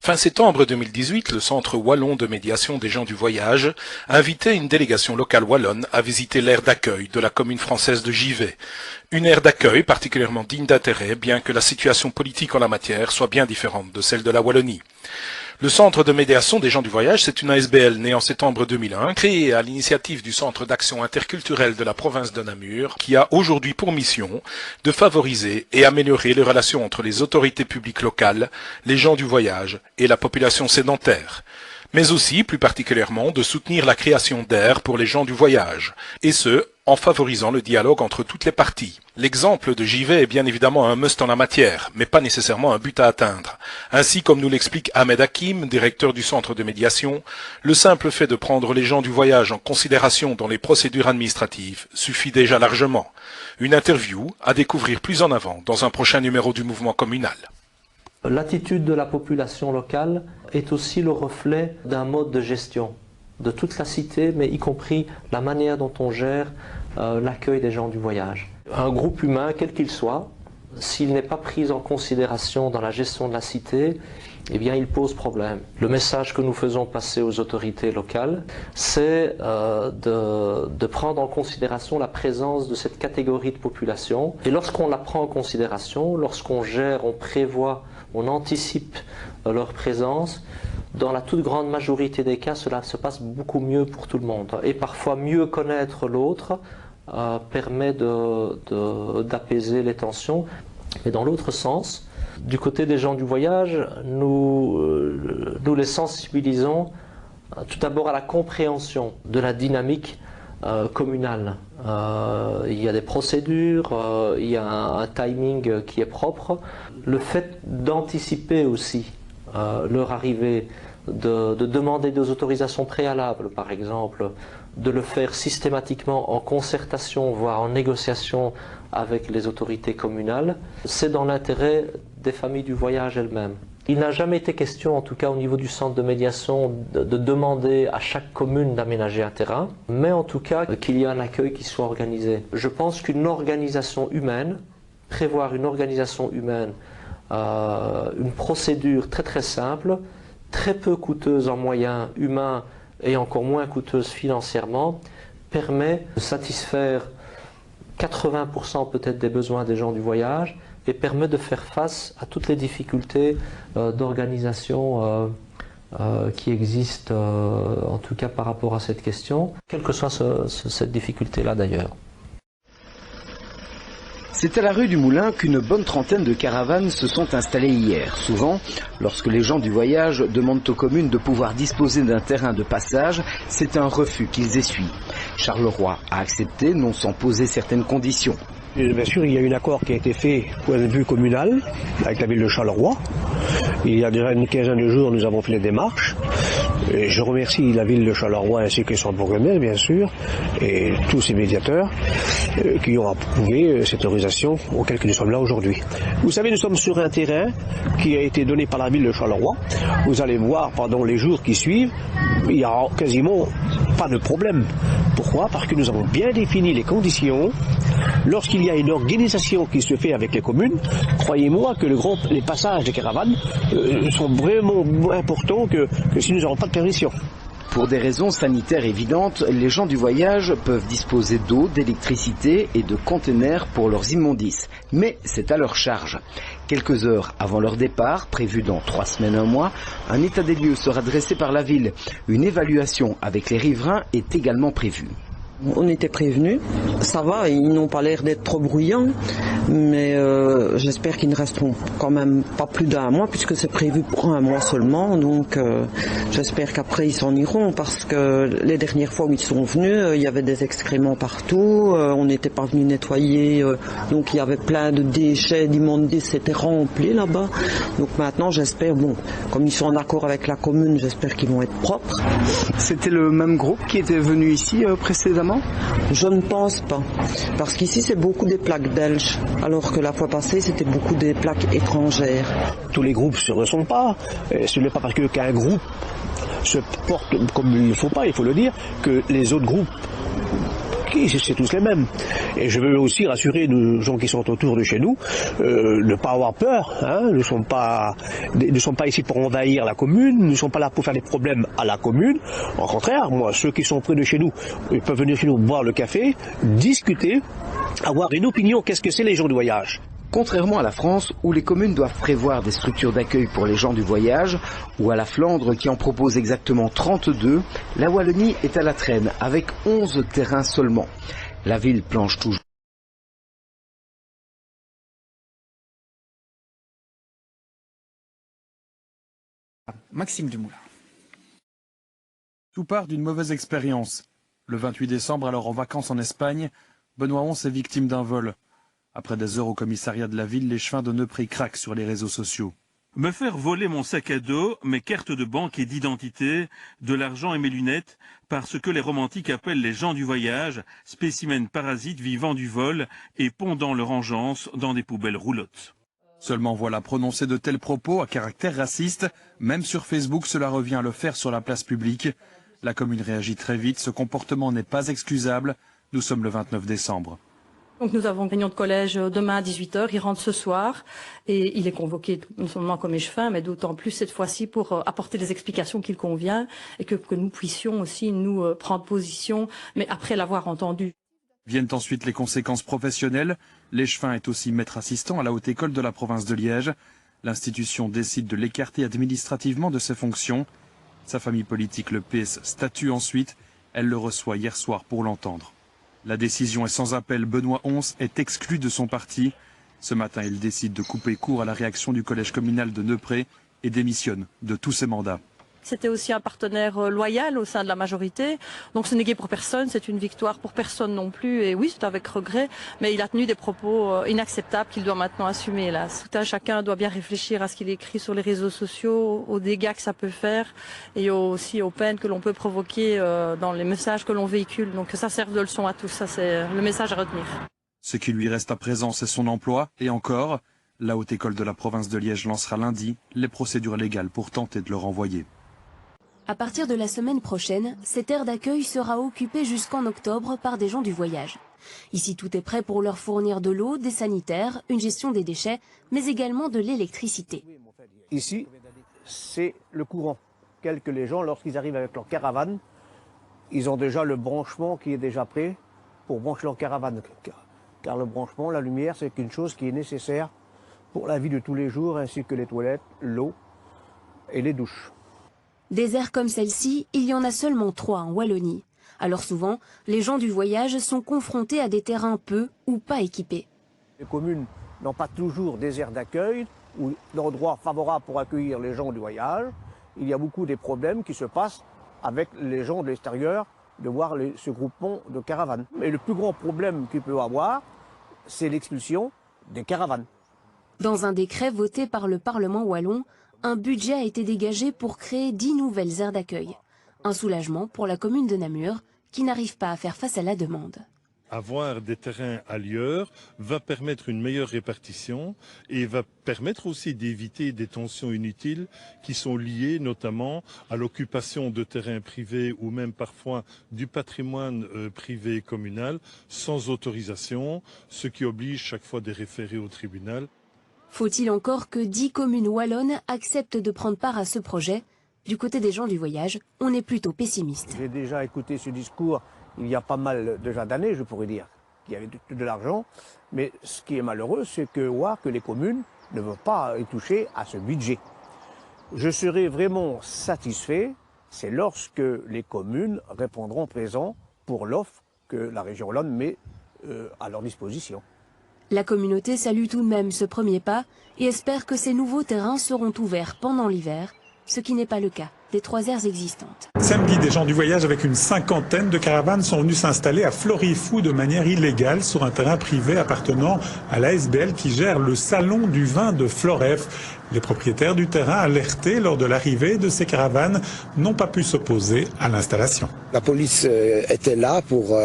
Fin septembre 2018, le Centre wallon de médiation des gens du voyage invitait une délégation locale wallonne à visiter l'aire d'accueil de la commune française de Givet. Une aire d'accueil particulièrement digne d'intérêt, bien que la situation politique en la matière soit bien différente de celle de la Wallonie. Le Centre de médiation des gens du voyage, c'est une ASBL née en septembre 2001, créée à l'initiative du Centre d'action interculturelle de la province de Namur, qui a aujourd'hui pour mission de favoriser et améliorer les relations entre les autorités publiques locales, les gens du voyage et la population sédentaire, mais aussi, plus particulièrement, de soutenir la création d'aires pour les gens du voyage, et ce, en favorisant le dialogue entre toutes les parties. L'exemple de Givet est bien évidemment un must en la matière, mais pas nécessairement un but à atteindre. Ainsi, comme nous l'explique Ahmed Hakim, directeur du centre de médiation, le simple fait de prendre les gens du voyage en considération dans les procédures administratives suffit déjà largement. Une interview à découvrir plus en avant dans un prochain numéro du mouvement communal. L'attitude de la population locale est aussi le reflet d'un mode de gestion de toute la cité, mais y compris la manière dont on gère l'accueil des gens du voyage. Un groupe humain, quel qu'il soit, s'il n'est pas pris en considération dans la gestion de la cité, eh bien il pose problème. Le message que nous faisons passer aux autorités locales, c'est de prendre en considération la présence de cette catégorie de population. Et lorsqu'on la prend en considération, lorsqu'on gère, on prévoit, on anticipe leur présence, dans la toute grande majorité des cas, cela se passe beaucoup mieux pour tout le monde. Et parfois, mieux connaître l'autre permet d'apaiser les tensions. Mais dans l'autre sens, du côté des gens du voyage, nous les sensibilisons tout d'abord à la compréhension de la dynamique communale. Il y a des procédures, il y a un timing qui est propre. Le fait d'anticiper aussi leur arrivée, de demander des autorisations préalables par exemple, de le faire systématiquement en concertation, voire en négociation avec les autorités communales, c'est dans l'intérêt des familles du voyage elles-mêmes. Il n'a jamais été question, en tout cas au niveau du centre de médiation, de demander à chaque commune d'aménager un terrain, mais en tout cas qu'il y ait un accueil qui soit organisé. Je pense qu'une organisation humaine, prévoir une organisation humaine, une procédure très très simple, très peu coûteuse en moyens humains et encore moins coûteuse financièrement, permet de satisfaire 80% peut-être des besoins des gens du voyage et permet de faire face à toutes les difficultés d'organisation qui existent, en tout cas par rapport à cette question, quelle que soit cette difficulté-là d'ailleurs. C'est à la rue du Moulin qu'une bonne trentaine de caravanes se sont installées hier. Souvent, lorsque les gens du voyage demandent aux communes de pouvoir disposer d'un terrain de passage, c'est un refus qu'ils essuient. Charleroi a accepté, non sans poser certaines conditions. Bien sûr, il y a eu un accord qui a été fait point de vue communal avec la ville de Charleroi. Il y a déjà une quinzaine de jours, nous avons fait les démarches. Et je remercie la ville de Charleroi ainsi que son bourgmestre, bien sûr, et tous ses médiateurs qui ont approuvé cette autorisation auquel nous sommes là aujourd'hui. Vous savez, nous sommes sur un terrain qui a été donné par la ville de Charleroi. Vous allez voir pendant les jours qui suivent, il n'y a quasiment pas de problème. Pourquoi? Parce que nous avons bien défini les conditions. Lorsqu'il y a une organisation qui se fait avec les communes, croyez-moi que les passages des caravanes sont vraiment moins importants que si nous n'avons pas de permission. Pour des raisons sanitaires évidentes, les gens du voyage peuvent disposer d'eau, d'électricité et de conteneurs pour leurs immondices. Mais c'est à leur charge. Quelques heures avant leur départ, prévu dans 3 semaines, 1 mois, un état des lieux sera dressé par la ville. Une évaluation avec les riverains est également prévue. On était prévenus, ça va, ils n'ont pas l'air d'être trop bruyants, mais j'espère qu'ils ne resteront quand même pas plus d'1 mois puisque c'est prévu pour 1 mois seulement, donc j'espère qu'après ils s'en iront parce que les dernières fois où ils sont venus, il y avait des excréments partout, on n'était pas venu nettoyer, donc il y avait plein de déchets, d'immondices, c'était rempli là-bas, donc maintenant j'espère, bon, comme ils sont en accord avec la commune, j'espère qu'ils vont être propres. C'était le même groupe qui était venu ici précédemment ? Je ne pense pas, parce qu'ici c'est beaucoup des plaques belges, alors que la fois passée c'était beaucoup des plaques étrangères. Tous les groupes se ressemblent pas, ce n'est pas parce qu'un groupe se porte comme il ne faut pas, il faut le dire, que les autres groupes ici, c'est tous les mêmes. Et je veux aussi rassurer nos gens qui sont autour de chez nous, ne pas avoir peur. Hein. Nous ne sommes pas ici pour envahir la commune, nous ne sommes pas là pour faire des problèmes à la commune. Au contraire, moi, ceux qui sont près de chez nous, ils peuvent venir chez nous boire le café, discuter, avoir une opinion, qu'est-ce que c'est les gens du voyage. Contrairement à la France, où les communes doivent prévoir des structures d'accueil pour les gens du voyage, ou à la Flandre qui en propose exactement 32, la Wallonie est à la traîne, avec 11 terrains seulement. La ville planche toujours. Maxime Dumoulin. Tout part d'une mauvaise expérience. Le 28 décembre, alors en vacances en Espagne, Benoît Ons est victime d'un vol. Après des heures au commissariat de la ville, l'échevin de Neupré craque sur les réseaux sociaux. Me faire voler mon sac à dos, mes cartes de banque et d'identité, de l'argent et mes lunettes, parce que les romantiques appellent les gens du voyage, spécimens parasites vivant du vol et pondant leur engeance dans des poubelles roulottes. Seulement voilà, prononcer de tels propos à caractère raciste, même sur Facebook, cela revient à le faire sur la place publique. La commune réagit très vite, ce comportement n'est pas excusable. Nous sommes le 29 décembre. Donc nous avons une réunion de collège demain à 18h, il rentre ce soir et il est convoqué non seulement comme échevin, mais d'autant plus cette fois-ci pour apporter les explications qu'il convient et que nous puissions aussi nous prendre position, mais après l'avoir entendu. Viennent ensuite les conséquences professionnelles. L'échevin est aussi maître assistant à la haute école de la province de Liège. L'institution décide de l'écarter administrativement de ses fonctions. Sa famille politique, le PS, statue ensuite. Elle le reçoit hier soir pour l'entendre. La décision est sans appel. Benoît Ons est exclu de son parti. Ce matin, il décide de couper court à la réaction du collège communal de Neupré et démissionne de tous ses mandats. C'était aussi un partenaire loyal au sein de la majorité. Donc ce n'est guère pour personne, c'est une victoire pour personne non plus. Et oui, c'est avec regret, mais il a tenu des propos inacceptables qu'il doit maintenant assumer. Là. Tout un chacun doit bien réfléchir à ce qu'il écrit sur les réseaux sociaux, aux dégâts que ça peut faire et aussi aux peines que l'on peut provoquer dans les messages que l'on véhicule. Donc que ça serve de leçon à tous, ça c'est le message à retenir. Ce qui lui reste à présent, c'est son emploi. Et encore, la haute école de la province de Liège lancera lundi les procédures légales pour tenter de le renvoyer. À partir de la semaine prochaine, cette aire d'accueil sera occupée jusqu'en octobre par des gens du voyage. Ici, tout est prêt pour leur fournir de l'eau, des sanitaires, une gestion des déchets, mais également de l'électricité. Ici, c'est le courant. Que les gens, lorsqu'ils arrivent avec leur caravane, ils ont déjà le branchement qui est déjà prêt pour brancher leur caravane. Car le branchement, la lumière, c'est une chose qui est nécessaire pour la vie de tous les jours, ainsi que les toilettes, l'eau et les douches. Des aires comme celle-ci, il y en a seulement 3 en Wallonie. Alors souvent, les gens du voyage sont confrontés à des terrains peu ou pas équipés. Les communes n'ont pas toujours des aires d'accueil ou d'endroits favorables pour accueillir les gens du voyage. Il y a beaucoup de problèmes qui se passent avec les gens de l'extérieur de voir ce groupement de caravanes. Et le plus grand problème qu'il peut avoir, c'est l'expulsion des caravanes. Dans un décret voté par le Parlement wallon, un budget a été dégagé pour créer 10 nouvelles aires d'accueil. Un soulagement pour la commune de Namur, qui n'arrive pas à faire face à la demande. Avoir des terrains ailleurs va permettre une meilleure répartition et va permettre aussi d'éviter des tensions inutiles qui sont liées notamment à l'occupation de terrains privés ou même parfois du patrimoine privé et communal sans autorisation, ce qui oblige chaque fois des référés au tribunal. Faut-il encore que 10 communes wallonnes acceptent de prendre part à ce projet? Du côté des gens du voyage, on est plutôt pessimiste. J'ai déjà écouté ce discours il y a pas mal déjà d'années, je pourrais dire, qu'il y avait de l'argent. Mais ce qui est malheureux, c'est que les communes ne veulent pas y toucher à ce budget. Je serai vraiment satisfait, c'est lorsque les communes répondront présent pour l'offre que la région wallonne met à leur disposition. La communauté salue tout de même ce premier pas et espère que ces nouveaux terrains seront ouverts pendant l'hiver, ce qui n'est pas le cas des 3 aires existantes. Samedi, des gens du voyage avec une 50aine de caravanes sont venus s'installer à Florifou de manière illégale sur un terrain privé appartenant à l'ASBL qui gère le salon du vin de Floref. Les propriétaires du terrain alertés lors de l'arrivée de ces caravanes n'ont pas pu s'opposer à l'installation. La police était là pour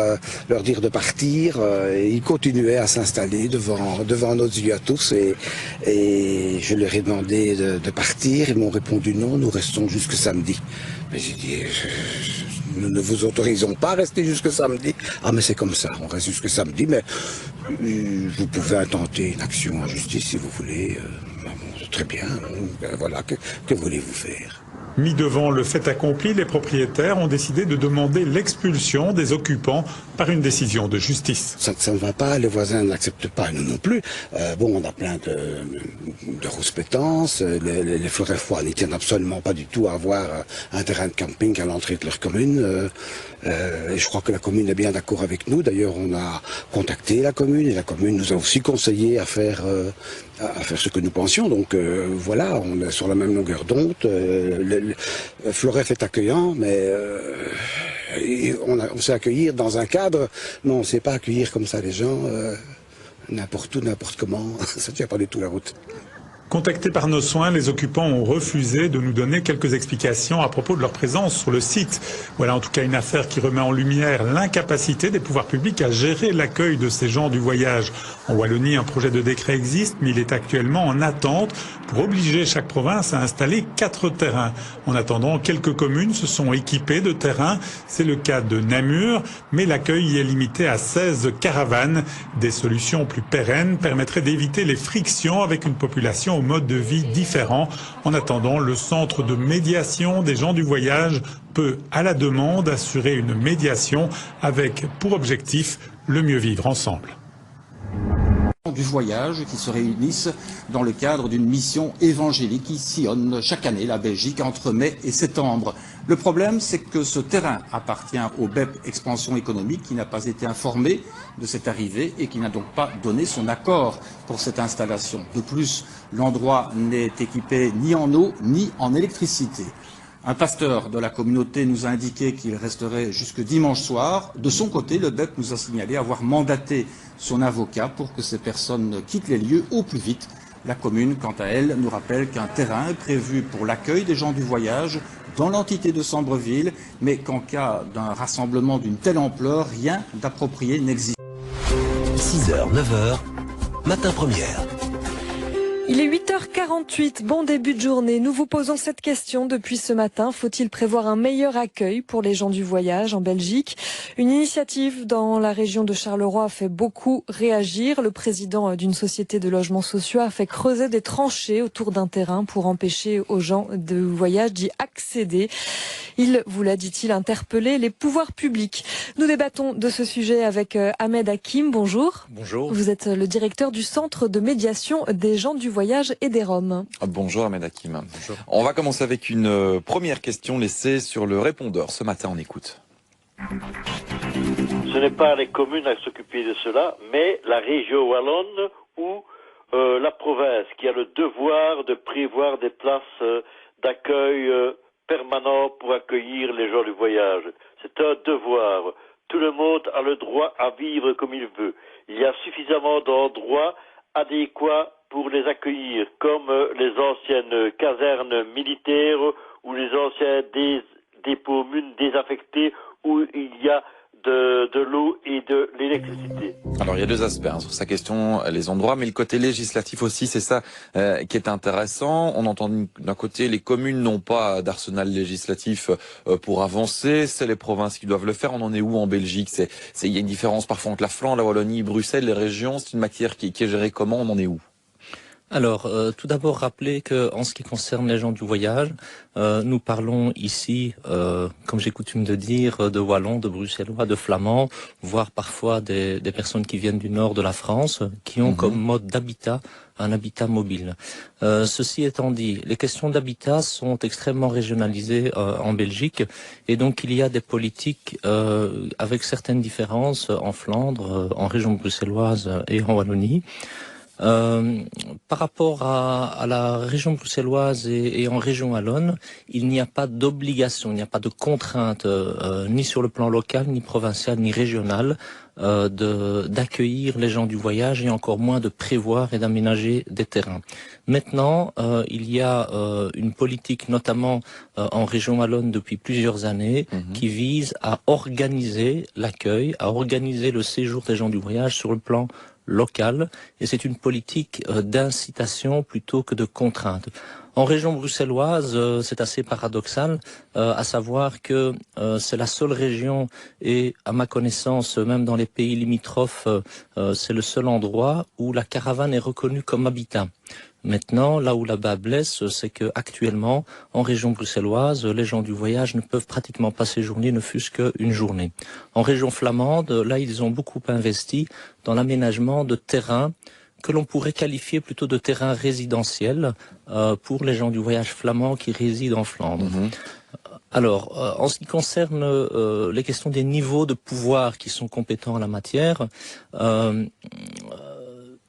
leur dire de partir et ils continuaient à s'installer devant nos yeux à tous et je leur ai demandé de partir. Ils m'ont répondu non, nous restons jusque samedi. Mais j'ai dit, nous ne vous autorisons pas à rester jusque samedi. Ah mais c'est comme ça, on reste jusque samedi, mais vous pouvez intenter une action en justice si vous voulez. Très bien, voilà, que voulez-vous faire ? Mis devant le fait accompli, les propriétaires ont décidé de demander l'expulsion des occupants par une décision de justice. Ça ne va pas, les voisins n'acceptent pas, nous non plus. On a plein de rouspétances, les forêts froides n'y tiennent absolument pas du tout à avoir un terrain de camping à l'entrée de leur commune. Et je crois que la commune est bien d'accord avec nous. D'ailleurs, on a contacté la commune et la commune nous a aussi conseillé à faire ce que nous pensions. Donc voilà, on est sur la même longueur d'onde. Floref est accueillant, mais on sait accueillir dans un cadre, mais on ne sait pas accueillir comme ça les gens, n'importe où, n'importe comment. Ça ne tient pas du tout la route. Contactés par nos soins, les occupants ont refusé de nous donner quelques explications à propos de leur présence sur le site. Voilà en tout cas une affaire qui remet en lumière l'incapacité des pouvoirs publics à gérer l'accueil de ces gens du voyage. En Wallonie, un projet de décret existe, mais il est actuellement en attente pour obliger chaque province à installer 4 terrains. En attendant, quelques communes se sont équipées de terrains. C'est le cas de Namur, mais l'accueil y est limité à 16 caravanes. Des solutions plus pérennes permettraient d'éviter les frictions avec une population au mode de vie différent. En attendant, le centre de médiation des gens du voyage peut, à la demande, assurer une médiation avec pour objectif le mieux vivre ensemble. Du voyage qui se réunissent dans le cadre d'une mission évangélique qui sillonne chaque année la Belgique entre mai et septembre. Le problème, c'est que ce terrain appartient au BEP Expansion Économique qui n'a pas été informé de cette arrivée et qui n'a donc pas donné son accord pour cette installation. De plus, l'endroit n'est équipé ni en eau ni en électricité. Un pasteur de la communauté nous a indiqué qu'il resterait jusque dimanche soir. De son côté, le BEP nous a signalé avoir mandaté son avocat pour que ces personnes quittent les lieux au plus vite. La commune, quant à elle, nous rappelle qu'un terrain est prévu pour l'accueil des gens du voyage dans l'entité de Sambreville, mais qu'en cas d'un rassemblement d'une telle ampleur, rien d'approprié n'existe. 6h, 9h, matin première. Il est 8h48, bon début de journée. Nous vous posons cette question depuis ce matin. Faut-il prévoir un meilleur accueil pour les gens du voyage en Belgique? Une initiative dans la région de Charleroi a fait beaucoup réagir. Le président d'une société de logements sociaux a fait creuser des tranchées autour d'un terrain pour empêcher aux gens de voyage d'y accéder. Il voulait, dit-il, interpeller les pouvoirs publics. Nous débattons de ce sujet avec Ahmed Hakim. Bonjour. Bonjour. Vous êtes le directeur du centre de médiation des gens du voyage et des Roms. Bonjour Ahmed Hakim. Bonjour. On va commencer avec une première question laissée sur le répondeur. Ce matin, on écoute. Ce n'est pas les communes à s'occuper de cela, mais la région wallonne ou la province qui a le devoir de prévoir des places d'accueil permanent pour accueillir les gens du voyage. C'est un devoir. Tout le monde a le droit à vivre comme il veut. Il y a suffisamment d'endroits adéquats pour les accueillir, comme les anciennes casernes militaires ou les anciens dépôts désaffectés où il y a de l'eau et de l'électricité. Alors il y a deux aspects sur sa question, les endroits, mais le côté législatif aussi, c'est ça qui est intéressant. On entend d'un côté les communes n'ont pas d'arsenal législatif pour avancer, c'est les provinces qui doivent le faire. On en est où en Belgique? Il y a une différence parfois entre la Flandre, la Wallonie, Bruxelles, les régions. C'est une matière qui est gérée comment? On en est où? Alors, tout d'abord, rappeler que en ce qui concerne les gens du voyage, nous parlons ici, comme j'ai coutume de dire, de Wallons, de Bruxellois, de Flamands, voire parfois des personnes qui viennent du nord de la France, qui ont comme mode d'habitat un habitat mobile. Ceci étant dit, les questions d'habitat sont extrêmement régionalisées en Belgique, et donc il y a des politiques avec certaines différences en Flandre, en région bruxelloise et en Wallonie. Par rapport à la région bruxelloise et en région wallonne, il n'y a pas d'obligation, il n'y a pas de contrainte, ni sur le plan local, ni provincial, ni régional, d'accueillir les gens du voyage et encore moins de prévoir et d'aménager des terrains. Maintenant, il y a une politique, notamment en région wallonne depuis plusieurs années, qui vise à organiser l'accueil, à organiser le séjour des gens du voyage sur le plan local, et c'est une politique d'incitation plutôt que de contrainte. En région bruxelloise, c'est assez paradoxal, à savoir que c'est la seule région, et à ma connaissance, même dans les pays limitrophes, c'est le seul endroit où la caravane est reconnue comme habitat. Maintenant, là où la bas blesse, c'est que actuellement, en région bruxelloise, les gens du voyage ne peuvent pratiquement pas séjourner, ne fût-ce qu'une journée. En région flamande, là, ils ont beaucoup investi dans l'aménagement de terrains que l'on pourrait qualifier plutôt de terrains résidentiels pour les gens du voyage flamand qui résident en Flandre. Alors, en ce qui concerne les questions des niveaux de pouvoir qui sont compétents en la matière,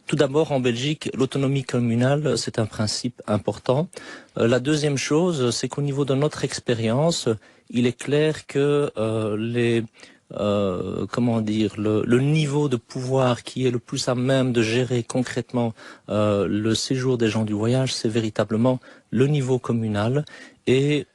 tout d'abord, en Belgique, l'autonomie communale, c'est un principe important. La deuxième chose, c'est qu'au niveau de notre expérience, il est clair que le niveau de pouvoir qui est le plus à même de gérer concrètement le séjour des gens du voyage, c'est véritablement le niveau communal et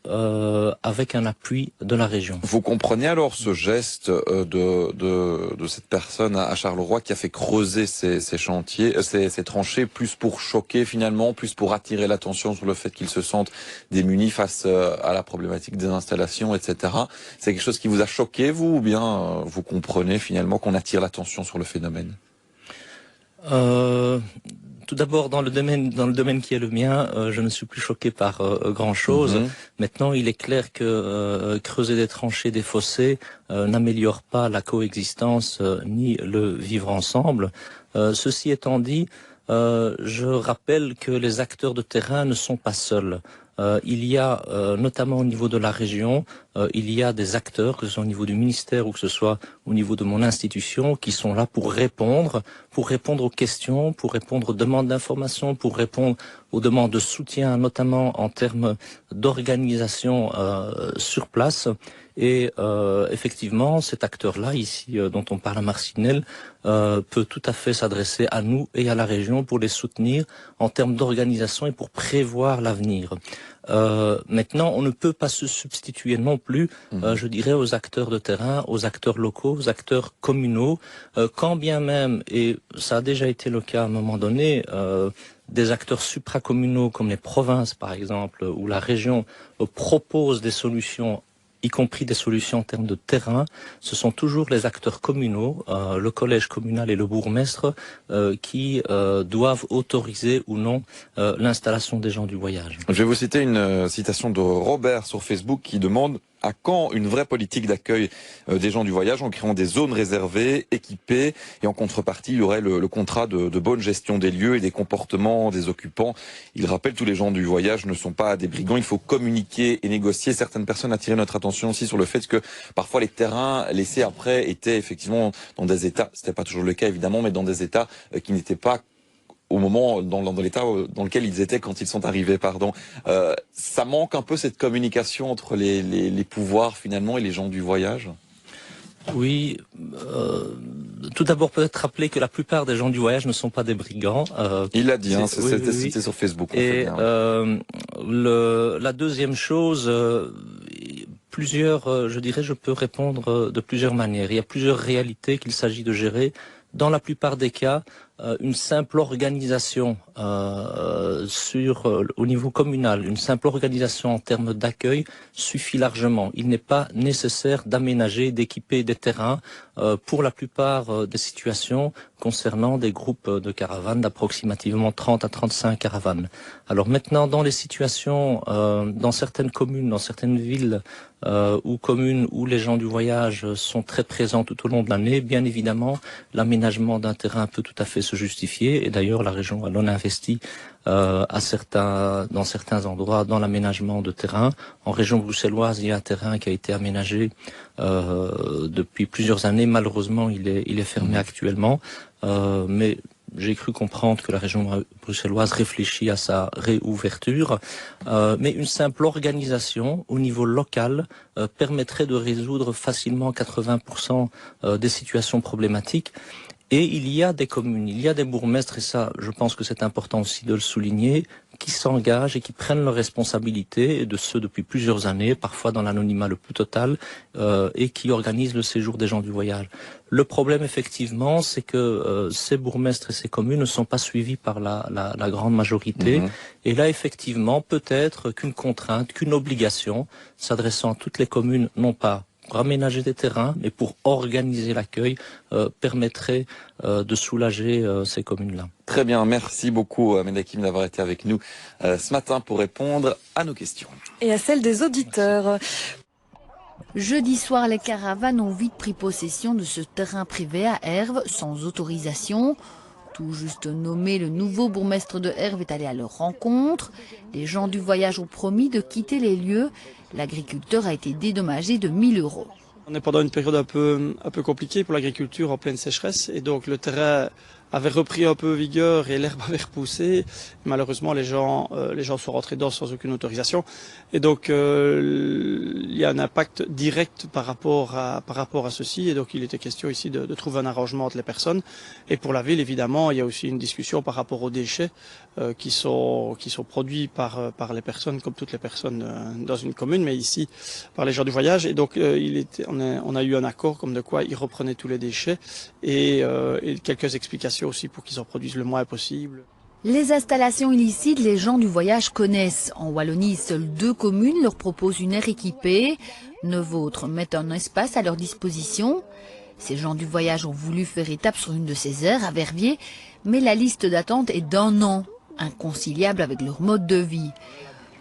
avec un appui de la région. Vous comprenez alors ce geste de cette personne à Charleroi qui a fait creuser ces chantiers, ces tranchées, plus pour choquer finalement, plus pour attirer l'attention sur le fait qu'ils se sentent démunis face à la problématique des installations, etc. C'est quelque chose qui vous a choqué, vous, ou bien vous comprenez finalement qu'on attire l'attention sur le phénomène? Tout d'abord, dans le domaine qui est le mien, je ne suis plus choqué par grand-chose. Maintenant, il est clair que creuser des tranchées, des fossés, n'améliore pas la coexistence ni le vivre ensemble. Ceci étant dit, je rappelle que les acteurs de terrain ne sont pas seuls. Il y a, notamment au niveau de la région, il y a des acteurs, que ce soit au niveau du ministère ou que ce soit au niveau de mon institution, qui sont là pour répondre aux questions, pour répondre aux demandes d'information, pour répondre aux demandes de soutien, notamment en termes d'organisation sur place. Et effectivement, cet acteur-là, ici, dont on parle à Marcinelle, peut tout à fait s'adresser à nous et à la région pour les soutenir en termes d'organisation et pour prévoir l'avenir. Maintenant, on ne peut pas se substituer non plus, je dirais, aux acteurs de terrain, aux acteurs locaux, aux acteurs communaux, quand bien même, et ça a déjà été le cas à un moment donné, des acteurs supracommunaux comme les provinces, par exemple, où la région propose des solutions, y compris des solutions en termes de terrain, ce sont toujours les acteurs communaux, le collège communal et le bourgmestre, qui doivent autoriser ou non l'installation des gens du voyage. Je vais vous citer une citation de Robert sur Facebook qui demande: à quand une vraie politique d'accueil des gens du voyage en créant des zones réservées, équipées, et en contrepartie, il y aurait le contrat de bonne gestion des lieux et des comportements des occupants. Il rappelle, tous les gens du voyage ne sont pas des brigands, il faut communiquer et négocier. Certaines personnes attirent notre attention aussi sur le fait que parfois les terrains laissés après étaient effectivement dans des états, c'était pas toujours le cas évidemment, mais dans des états qui n'étaient pas au moment, dans l'état dans lequel ils étaient quand ils sont arrivés, ça manque un peu cette communication entre les pouvoirs finalement et les gens du voyage? Oui, tout d'abord peut-être rappeler que la plupart des gens du voyage ne sont pas des brigands. Il l'a dit, c'était cité sur Facebook. Et la deuxième chose, je peux répondre de plusieurs manières. Il y a plusieurs réalités qu'il s'agit de gérer. Dans la plupart des cas, une simple organisation au niveau communal, une simple organisation en termes d'accueil suffit largement. Il n'est pas nécessaire d'aménager, d'équiper des terrains pour la plupart des situations concernant des groupes de caravanes d'approximativement 30 à 35 caravanes. Alors maintenant, dans les situations, dans certaines communes, dans certaines villes ou communes où les gens du voyage sont très présents tout au long de l'année, bien évidemment, l'aménagement d'un terrain peut tout à fait se justifier. Et d'ailleurs, la région wallonne investit dans certains endroits dans l'aménagement de terrain. En région bruxelloise, il y a un terrain qui a été aménagé depuis plusieurs années. Malheureusement, il est fermé actuellement. Mais j'ai cru comprendre que la région bruxelloise réfléchit à sa réouverture, mais une simple organisation au niveau local permettrait de résoudre facilement 80% des situations problématiques. Et il y a des communes, il y a des bourgmestres, et ça, je pense que c'est important aussi de le souligner, qui s'engagent et qui prennent leurs responsabilités, et de ce depuis plusieurs années, parfois dans l'anonymat le plus total, et qui organisent le séjour des gens du voyage. Le problème, effectivement, c'est que ces bourgmestres et ces communes ne sont pas suivis par la grande majorité. Et là, effectivement, peut-être qu'une contrainte, qu'une obligation, s'adressant à toutes les communes, non pas pour aménager des terrains, mais pour organiser l'accueil, permettrait de soulager ces communes-là. Très bien, merci beaucoup Mendakim d'avoir été avec nous ce matin pour répondre à nos questions. Et à celles des auditeurs. Jeudi soir, les caravanes ont vite pris possession de ce terrain privé à Herve sans autorisation. Tout juste nommé, le nouveau bourgmestre de Herve est allé à leur rencontre. Les gens du voyage ont promis de quitter les lieux. L'agriculteur a été dédommagé de 1 000 €. On est pendant une période un peu compliquée pour l'agriculture en pleine sécheresse et donc le terrain avait repris un peu vigueur et l'herbe avait repoussé. Malheureusement, les gens sont rentrés dedans sans aucune autorisation. Et donc, il y a un impact direct par rapport à ceci. Et donc, il était question ici de trouver un arrangement entre les personnes. Et pour la ville, évidemment, il y a aussi une discussion par rapport aux déchets qui sont produits par les personnes, comme toutes les personnes dans une commune, mais ici par les gens du voyage. Et donc, on a eu un accord comme de quoi ils reprenaient tous les déchets et quelques explications aussi pour qu'ils en produisent le moins possible. Les installations illicites, les gens du voyage connaissent. En Wallonie, seules 2 communes leur proposent une aire équipée. 9 autres mettent un espace à leur disposition. Ces gens du voyage ont voulu faire étape sur une de ces aires à Verviers, mais la liste d'attente est d'1 an, inconciliable avec leur mode de vie.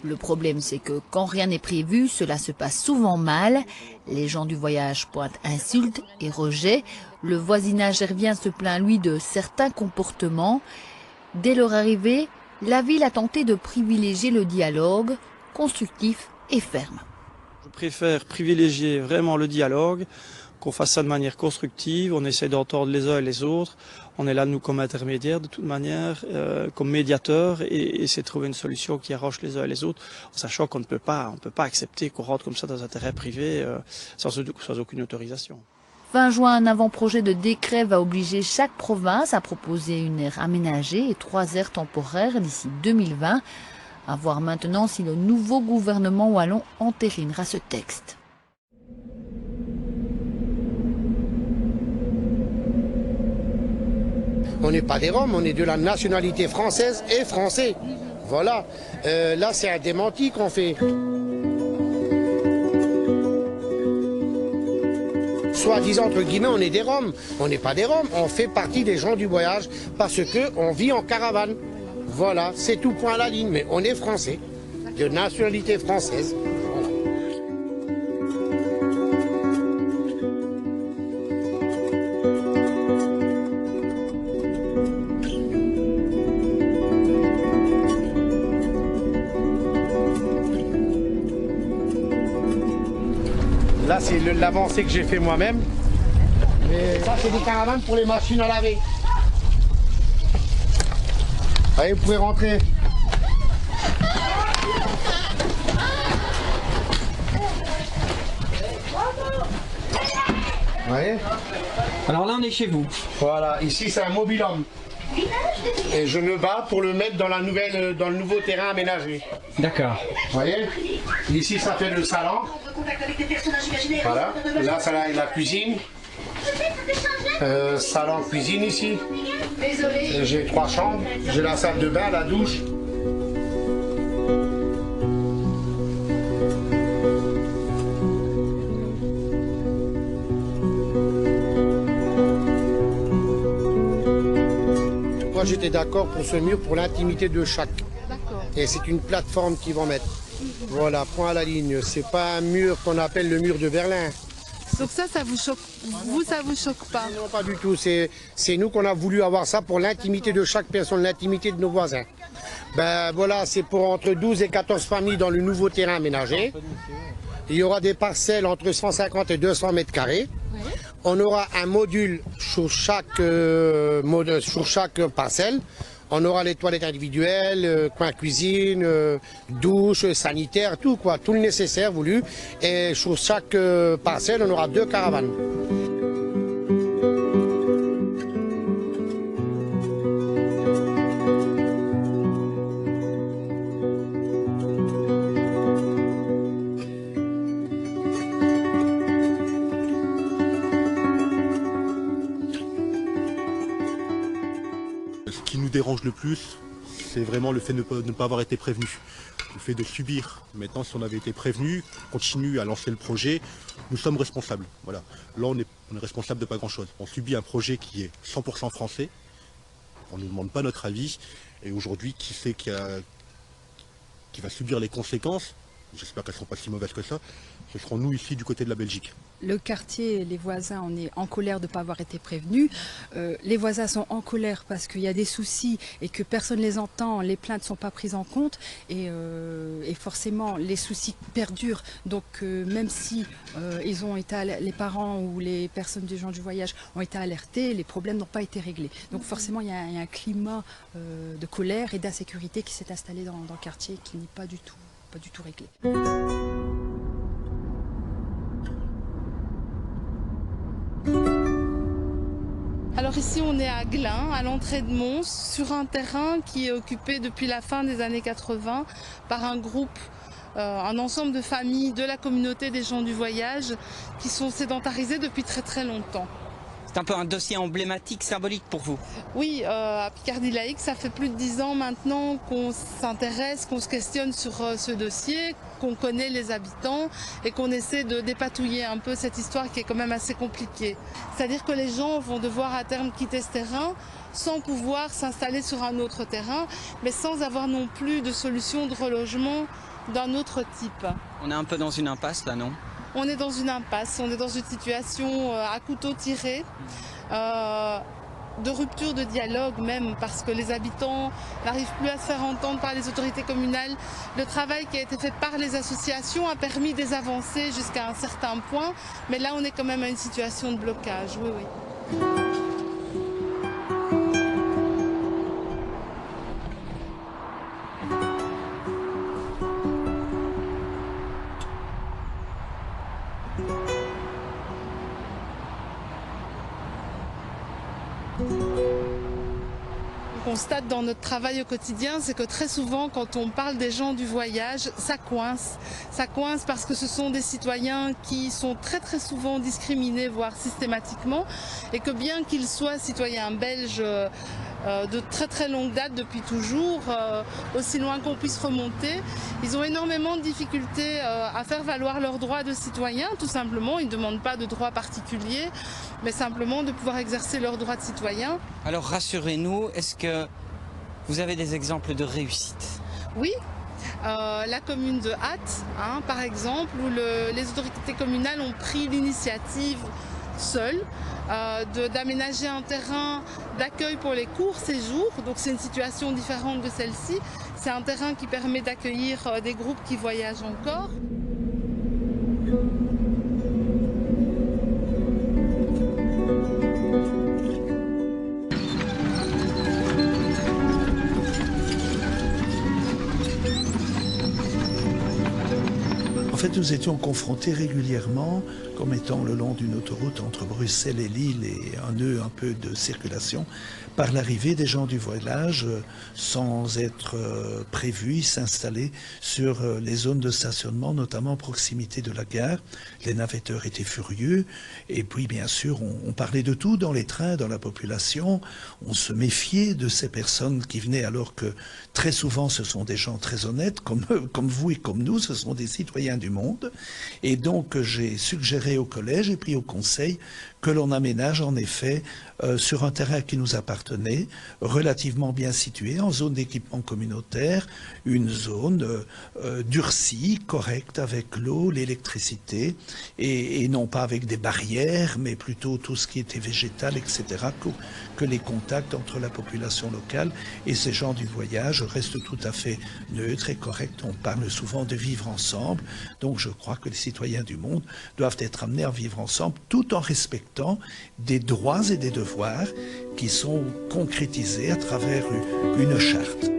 Le problème, c'est que quand rien n'est prévu, cela se passe souvent mal. Les gens du voyage pointent insultes et rejets. Le voisinage hervien se plaint, lui, de certains comportements. Dès leur arrivée, la ville a tenté de privilégier le dialogue, constructif et ferme. Je préfère privilégier vraiment le dialogue, qu'on fasse ça de manière constructive, on essaie d'entendre les uns et les autres. On est là, nous, comme intermédiaires, de toute manière, comme médiateurs, et essayer de trouver une solution qui arrange les uns et les autres, en sachant qu'on ne peut pas accepter qu'on rentre comme ça dans un terrain privé sans aucune autorisation. Fin juin, un avant-projet de décret va obliger chaque province à proposer une aire aménagée et 3 aires temporaires d'ici 2020. À voir maintenant si le nouveau gouvernement wallon entérinera ce texte. On n'est pas des Roms, on est de la nationalité française et français. Voilà. Là, c'est un démenti qu'on fait. Soi-disant, entre guillemets, on est des Roms. On n'est pas des Roms, on fait partie des gens du voyage parce qu'on vit en caravane. Voilà, c'est tout point à la ligne, mais on est français, de nationalité française. Là, c'est l'avancée que j'ai fait moi-même. Ça, c'est des caravanes pour les machines à laver. Allez, vous pouvez rentrer. Voyez. Alors là, on est chez vous. Voilà, ici, c'est un mobil-homme. Et je me bats pour le mettre dans le nouveau terrain aménagé. D'accord. Vous voyez. Ici, ça fait le salon. Voilà. Là, ça a la cuisine. Salon, cuisine ici. J'ai 3 chambres. J'ai la salle de bain, la douche. Moi, j'étais d'accord pour ce mur pour l'intimité de chaque. Et c'est une plateforme qu'ils vont mettre. Voilà, point à la ligne. C'est pas un mur qu'on appelle le mur de Berlin. Donc ça vous choque. Vous, ça vous choque pas? Non, pas du tout. C'est nous qu'on a voulu avoir ça pour l'intimité de chaque personne, l'intimité de nos voisins. Ben voilà, c'est pour entre 12 et 14 familles dans le nouveau terrain aménagé. Il y aura des parcelles entre 150 et 200 mètres carrés. On aura un module sur chaque parcelle. On aura les toilettes individuelles, coin cuisine, douche, sanitaire, tout quoi, tout le nécessaire voulu. Et sur chaque parcelle, on aura 2 caravanes. Ce qui nous dérange le plus, c'est vraiment le fait de ne pas avoir été prévenu. Le fait de subir. Maintenant, si on avait été prévenu, continue à lancer le projet, nous sommes responsables. Voilà. Là, on est responsable de pas grand-chose. On subit un projet qui est 100% français. On ne nous demande pas notre avis. Et aujourd'hui, qui c'est qui va subir les conséquences? J'espère qu'elles ne seront pas si mauvaises que ça. Ce serons nous ici du côté de la Belgique. Le quartier, les voisins, on est en colère de ne pas avoir été prévenus. Les voisins sont en colère parce qu'il y a des soucis et que personne ne les entend, les plaintes ne sont pas prises en compte et forcément les soucis perdurent. Donc même si ils ont été les parents ou les personnes des gens du voyage ont été alertés, les problèmes n'ont pas été réglés. Donc forcément il y a un climat de colère et d'insécurité qui s'est installé dans le quartier qui n'est pas du tout réglé. Alors ici on est à Glun, à l'entrée de Mons, sur un terrain qui est occupé depuis la fin des années 80 par un groupe, un ensemble de familles de la communauté des gens du voyage qui sont sédentarisées depuis très très longtemps. C'est un peu un dossier emblématique, symbolique pour vous. Oui, à Picardie Laïque, ça fait plus de 10 ans maintenant qu'on s'intéresse, qu'on se questionne sur ce dossier, qu'on connaît les habitants et qu'on essaie de dépatouiller un peu cette histoire qui est quand même assez compliquée. C'est-à-dire que les gens vont devoir à terme quitter ce terrain sans pouvoir s'installer sur un autre terrain, mais sans avoir non plus de solution de relogement d'un autre type. On est un peu dans une impasse là, non ? On est dans une impasse, on est dans une situation à couteau tiré, de rupture de dialogue même, parce que les habitants n'arrivent plus à se faire entendre par les autorités communales. Le travail qui a été fait par les associations a permis des avancées jusqu'à un certain point, mais là on est quand même à une situation de blocage, oui, oui. Constate dans notre travail au quotidien, c'est que très souvent quand on parle des gens du voyage, ça coince. Ça coince parce que ce sont des citoyens qui sont très très souvent discriminés, voire systématiquement, et que bien qu'ils soient citoyens belges de très très longue date depuis toujours, aussi loin qu'on puisse remonter, ils ont énormément de difficultés à faire valoir leurs droits de citoyens, tout simplement. Ils ne demandent pas de droits particuliers, mais simplement de pouvoir exercer leurs droits de citoyens. Alors rassurez-nous, est-ce que vous avez des exemples de réussite? Oui. La commune de Hatt, par exemple, où les autorités communales ont pris l'initiative seules d'aménager un terrain d'accueil pour les courts séjours. Donc c'est une situation différente de celle-ci. C'est un terrain qui permet d'accueillir des groupes qui voyagent encore. En fait, nous étions confrontés régulièrement, comme étant le long d'une autoroute entre Bruxelles et Lille et un nœud un peu de circulation, par l'arrivée des gens du voyage sans être prévus, s'installer sur les zones de stationnement, notamment à proximité de la gare. Les navetteurs étaient furieux et puis bien sûr on parlait de tout dans les trains, dans la population. On se méfiait de ces personnes qui venaient alors que très souvent ce sont des gens très honnêtes comme vous et comme nous, ce sont des citoyens du monde. Et donc j'ai suggéré au collège et puis au conseil que l'on aménage en effet sur un terrain qui nous appartenait, relativement bien situé, en zone d'équipement communautaire, une zone durcie, correcte, avec l'eau, l'électricité, et non pas avec des barrières, mais plutôt tout ce qui était végétal, etc., que les contacts entre la population locale et ces gens du voyage restent tout à fait neutres et corrects. On parle souvent de vivre ensemble, donc je crois que les citoyens du monde doivent être être amenés à vivre ensemble tout en respectant des droits et des devoirs qui sont concrétisés à travers une charte.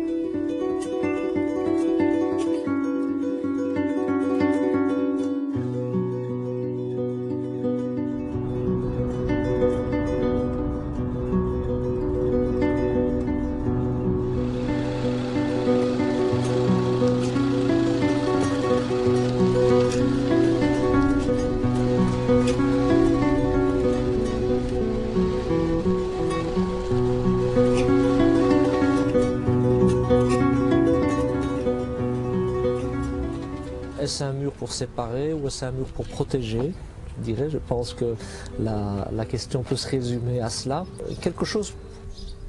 Est-ce un mur pour séparer ou est-ce un mur pour protéger? Je dirais, je pense que la question peut se résumer à cela. Quelque chose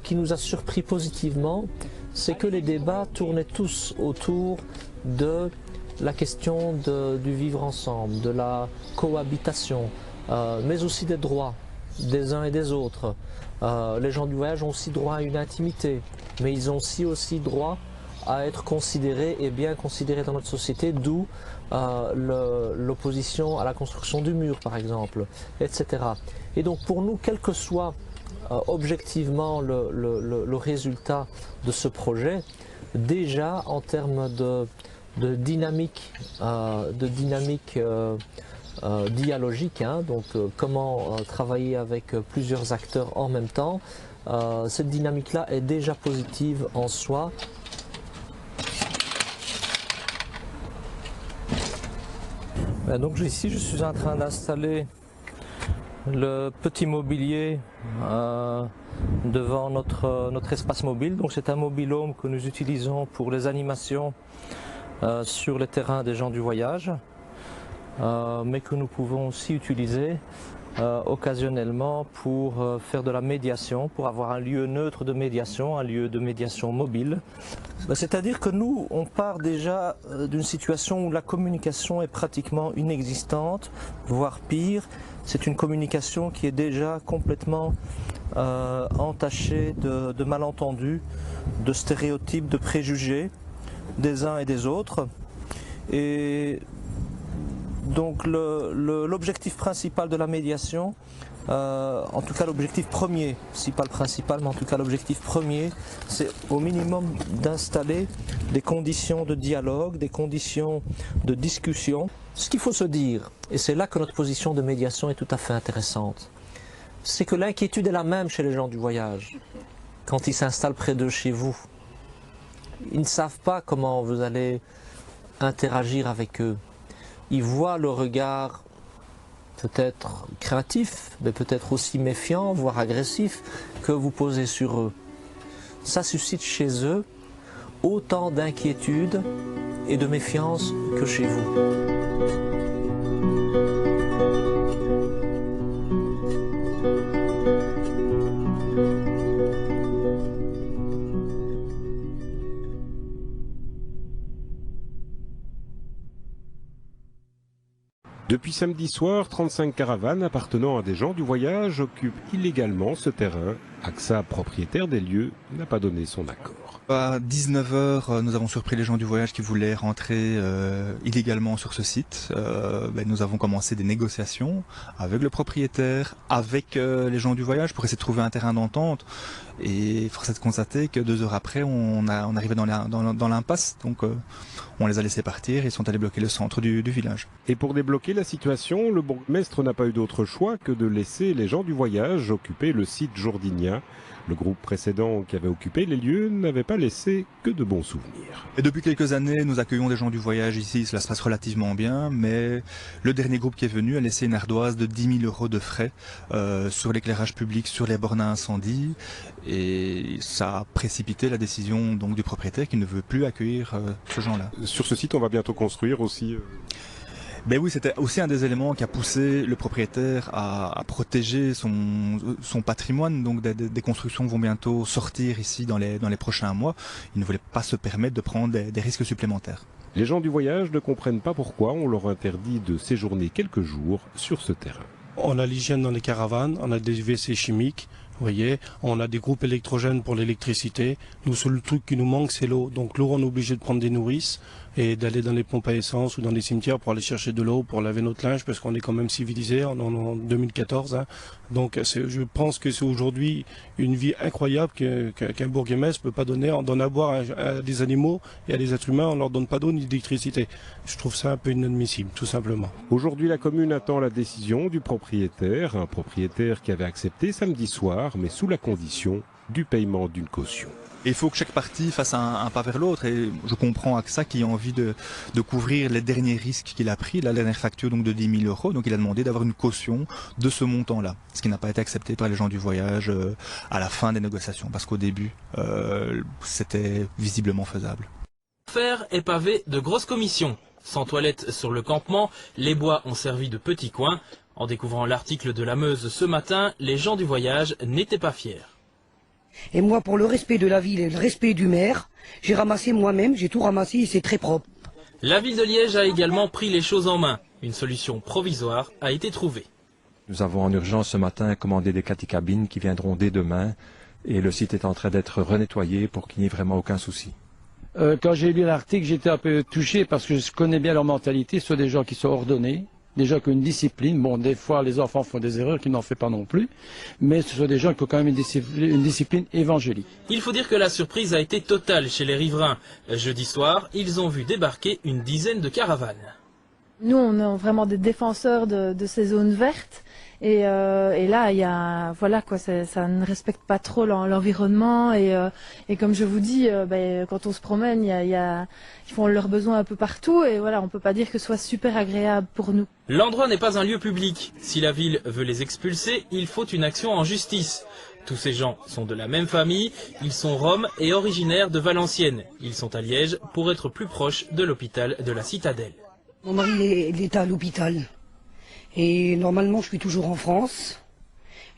qui nous a surpris positivement, c'est que les débats tournaient tous autour de la question du vivre ensemble, de la cohabitation, mais aussi des droits des uns et des autres. Les gens du voyage ont aussi droit à une intimité, mais ils ont aussi droit à être considérés et bien considérés dans notre société, d'où l'opposition à la construction du mur, par exemple, etc. Et donc pour nous, quel que soit objectivement le résultat de ce projet, déjà en termes de dynamique, dialogique, hein, donc comment travailler avec plusieurs acteurs en même temps, cette dynamique-là est déjà positive en soi. Donc ici je suis en train d'installer le petit mobilier devant notre espace mobile. Donc c'est un mobil-home que nous utilisons pour les animations sur les terrains des gens du voyage, mais que nous pouvons aussi utiliser occasionnellement pour faire de la médiation, pour avoir un lieu neutre de médiation, un lieu de médiation mobile. C'est-à-dire que nous, on part déjà d'une situation où la communication est pratiquement inexistante, voire pire. C'est une communication qui est déjà complètement entachée de malentendus, de stéréotypes, de préjugés des uns et des autres. Et donc l'objectif principal de la médiation, en tout cas l'objectif premier, si pas le principal, mais en tout cas l'objectif premier, c'est au minimum d'installer des conditions de dialogue, des conditions de discussion. Ce qu'il faut se dire, et c'est là que notre position de médiation est tout à fait intéressante, c'est que l'inquiétude est la même chez les gens du voyage, quand ils s'installent près d'eux chez vous. Ils ne savent pas comment vous allez interagir avec eux. Ils voient le regard peut-être craintif, mais peut-être aussi méfiant, voire agressif, que vous posez sur eux. Ça suscite chez eux autant d'inquiétude et de méfiance que chez vous. Depuis samedi soir, 35 caravanes appartenant à des gens du voyage occupent illégalement ce terrain. AXA, propriétaire des lieux, n'a pas donné son accord. À 19h, nous avons surpris les gens du voyage qui voulaient rentrer illégalement sur ce site. Nous avons commencé des négociations avec le propriétaire, avec les gens du voyage pour essayer de trouver un terrain d'entente. Et force est de constater que 2 heures après, on arrivait dans l'impasse. Donc on les a laissés partir et ils sont allés bloquer le centre du village. Et pour débloquer la situation, le bourgmestre n'a pas eu d'autre choix que de laisser les gens du voyage occuper le site jourdinien. Le groupe précédent qui avait occupé les lieux n'avait pas laissé que de bons souvenirs. Et depuis quelques années, nous accueillons des gens du voyage ici, cela se passe relativement bien, mais le dernier groupe qui est venu a laissé une ardoise de 10 000 € de frais sur l'éclairage public, sur les bornes à incendie, et ça a précipité la décision donc du propriétaire qui ne veut plus accueillir ce gens-là. Sur ce site, on va bientôt construire aussi Ben oui, c'était aussi un des éléments qui a poussé le propriétaire à protéger son patrimoine. Donc des constructions vont bientôt sortir ici dans les prochains mois. Il ne voulait pas se permettre de prendre des risques supplémentaires. Les gens du voyage ne comprennent pas pourquoi on leur interdit de séjourner quelques jours sur ce terrain. On a l'hygiène dans les caravanes, on a des WC chimiques, vous voyez, on a des groupes électrogènes pour l'électricité. Nous, le truc qui nous manque, c'est l'eau. Donc l'eau, on est obligé de prendre des nourrices. et d'aller dans les pompes à essence ou dans les cimetières pour aller chercher de l'eau, pour laver notre linge, parce qu'on est quand même civilisé en 2014. Hein. Donc je pense que c'est aujourd'hui une vie incroyable qu'un bourgmestre ne peut pas donner, d'en avoir à des animaux et à des êtres humains, on ne leur donne pas d'eau ni d'électricité. Je trouve ça un peu inadmissible, tout simplement. Aujourd'hui, la commune attend la décision du propriétaire, un propriétaire qui avait accepté samedi soir, mais sous la condition du paiement d'une caution. Et il faut que chaque partie fasse un pas vers l'autre, et je comprends AXA qui a envie de couvrir les derniers risques qu'il a pris, la dernière facture donc de 10 000 €, donc il a demandé d'avoir une caution de ce montant-là, ce qui n'a pas été accepté par les gens du voyage à la fin des négociations, parce qu'au début c'était visiblement faisable. L'affaire est pavée de grosses commissions. Sans toilettes sur le campement, les bois ont servi de petits coins. En découvrant l'article de la Meuse ce matin, les gens du voyage n'étaient pas fiers. Et moi, pour le respect de la ville et le respect du maire, j'ai ramassé moi-même, j'ai tout ramassé et c'est très propre. La ville de Liège a également pris les choses en main. Une solution provisoire a été trouvée. Nous avons en urgence ce matin commandé des catécabines qui viendront dès demain et le site est en train d'être renettoyé pour qu'il n'y ait vraiment aucun souci. Quand j'ai lu l'article, j'étais un peu touché parce que je connais bien leur mentalité. Ce sont des gens qui sont ordonnés, des gens qui ont une discipline. Bon, des fois, les enfants font des erreurs qu'ils n'en font pas non plus, mais ce sont des gens qui ont quand même une discipline évangélique. Il faut dire que la surprise a été totale chez les riverains. Jeudi soir, ils ont vu débarquer une dizaine de caravanes. Nous, on est vraiment des défenseurs de ces zones vertes. Et là, il y a, voilà quoi, ça ne respecte pas trop l'environnement et comme je vous dis, quand on se promène, ils font leurs besoins un peu partout et voilà, on peut pas dire que ce soit super agréable pour nous. L'endroit n'est pas un lieu public. Si la ville veut les expulser, il faut une action en justice. Tous ces gens sont de la même famille, ils sont roms et originaires de Valenciennes. Ils sont à Liège pour être plus proches de l'hôpital de la Citadelle. Mon mari il est à l'hôpital. Et normalement, je suis toujours en France.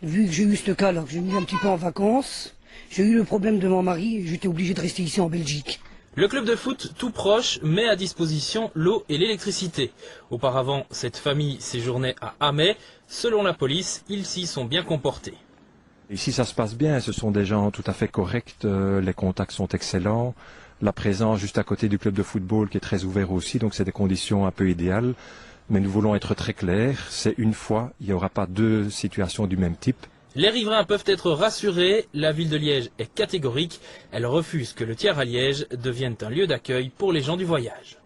Vu que j'ai eu ce cas-là, que j'ai mis un petit peu en vacances, j'ai eu le problème de mon mari et j'étais obligé de rester ici en Belgique. Le club de foot tout proche met à disposition l'eau et l'électricité. Auparavant, cette famille séjournait à Amet. Selon la police, ils s'y sont bien comportés. Ici, ça se passe bien. Ce sont des gens tout à fait corrects. Les contacts sont excellents. La présence juste à côté du club de football qui est très ouvert aussi. Donc, c'est des conditions un peu idéales. Mais nous voulons être très clairs, c'est une fois, il n'y aura pas deux situations du même type. Les riverains peuvent être rassurés, la ville de Liège est catégorique, elle refuse que le tiers à Liège devienne un lieu d'accueil pour les gens du voyage.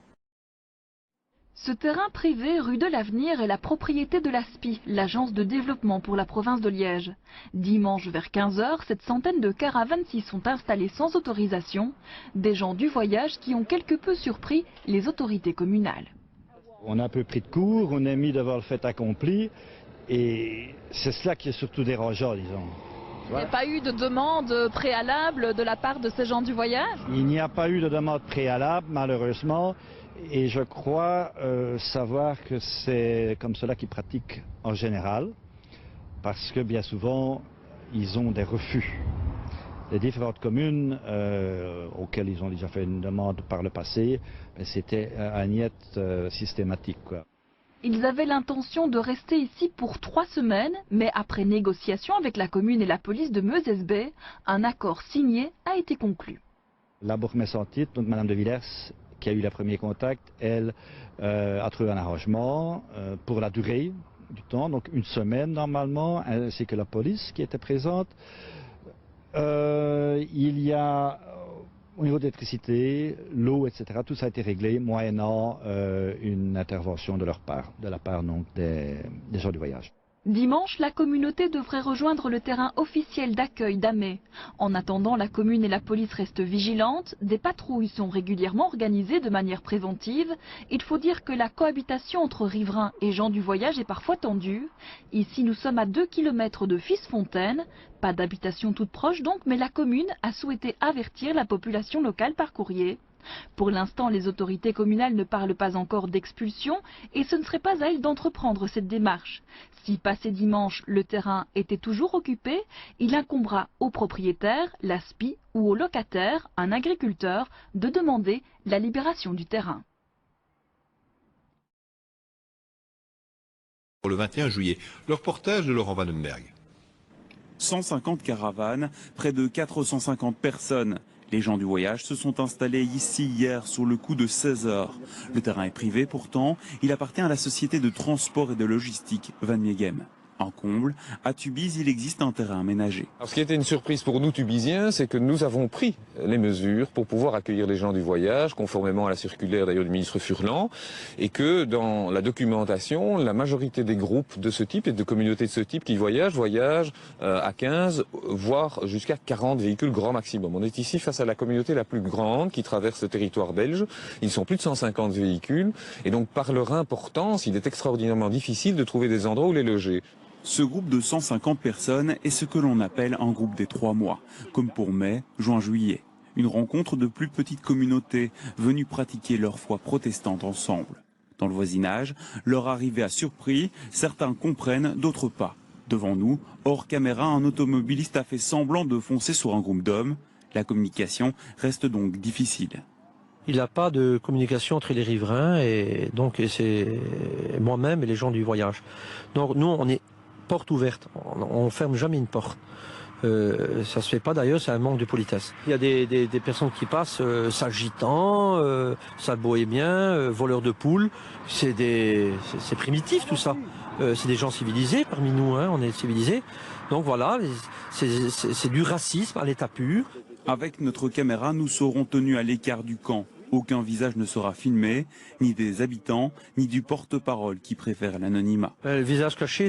Ce terrain privé rue de l'Avenir est la propriété de l'ASPI, l'agence de développement pour la province de Liège. Dimanche vers 15 h, cette centaine de caravanes s'y sont installées sans autorisation, des gens du voyage qui ont quelque peu surpris les autorités communales. On a un peu pris de court, on est mis devant le fait accompli et c'est cela qui est surtout dérangeant, disons. Il n'y a pas eu de demande préalable de la part de ces gens du voyage? Il n'y a pas eu de demande préalable, malheureusement, et je crois savoir que c'est comme cela qu'ils pratiquent en général, parce que bien souvent, ils ont des refus. Les différentes communes auxquelles ils ont déjà fait une demande par le passé, c'était un niet systématique, quoi. Ils avaient l'intention de rester ici pour 3 semaines, mais après négociation avec la commune et la police de Meusesbé, un accord signé a été conclu. La bourgmestre en titre, donc Madame de Villers, qui a eu le premier contact, elle a trouvé un arrangement pour la durée du temps, donc 1 semaine normalement, ainsi que la police qui était présente. Il y a au niveau de l'électricité, l'eau, etc., tout ça a été réglé moyennant une intervention de leur part, de la part donc, des gens du voyage. Dimanche, la communauté devrait rejoindre le terrain officiel d'accueil d'Amet. En attendant, la commune et la police restent vigilantes. Des patrouilles sont régulièrement organisées de manière préventive. Il faut dire que la cohabitation entre riverains et gens du voyage est parfois tendue. Ici, nous sommes à 2 km de Fisfontaine. Pas d'habitation toute proche donc, mais la commune a souhaité avertir la population locale par courrier. Pour l'instant, les autorités communales ne parlent pas encore d'expulsion et ce ne serait pas à elles d'entreprendre cette démarche. Si passé dimanche, le terrain était toujours occupé, il incombera aux propriétaires, l'ASPI ou aux locataires, un agriculteur, de demander la libération du terrain. Pour le 21 juillet, le reportage de Laurent Vandenberg. 150 caravanes, près de 450 personnes. Les gens du voyage se sont installés ici hier sur le coup de 16 heures. Le terrain est privé pourtant, il appartient à la société de transport et de logistique Van Meegem. En comble, à Tubize, il existe un terrain aménagé. Alors, ce qui était une surprise pour nous Tubisiens, c'est que nous avons pris les mesures pour pouvoir accueillir les gens du voyage, conformément à la circulaire d'ailleurs du ministre Furlan, et que dans la documentation, la majorité des groupes de ce type et de communautés de ce type qui voyagent à 15, voire jusqu'à 40 véhicules grand maximum. On est ici face à la communauté la plus grande qui traverse le territoire belge. Ils sont plus de 150 véhicules, et donc par leur importance, il est extraordinairement difficile de trouver des endroits où les loger. Ce groupe de 150 personnes est ce que l'on appelle un groupe des 3 mois, comme pour mai, juin, juillet. Une rencontre de plus petites communautés venues pratiquer leur foi protestante ensemble. Dans le voisinage, leur arrivée a surpris, certains comprennent, d'autres pas. Devant nous, hors caméra, un automobiliste a fait semblant de foncer sur un groupe d'hommes. La communication reste donc difficile. Il n'y a pas de communication entre les riverains et donc c'est moi-même et les gens du voyage. Donc nous, on est porte ouverte, on ferme jamais une porte. Ça se fait pas d'ailleurs, c'est un manque de politesse. Il y a des personnes qui passent s'agitant, sales bohémiens, voleurs de poules. C'est primitif tout ça. C'est des gens civilisés parmi nous, hein, on est civilisés. Donc voilà, c'est du racisme à l'état pur. Avec notre caméra, nous serons tenus à l'écart du camp. Aucun visage ne sera filmé, ni des habitants, ni du porte-parole qui préfère l'anonymat. Le visage caché,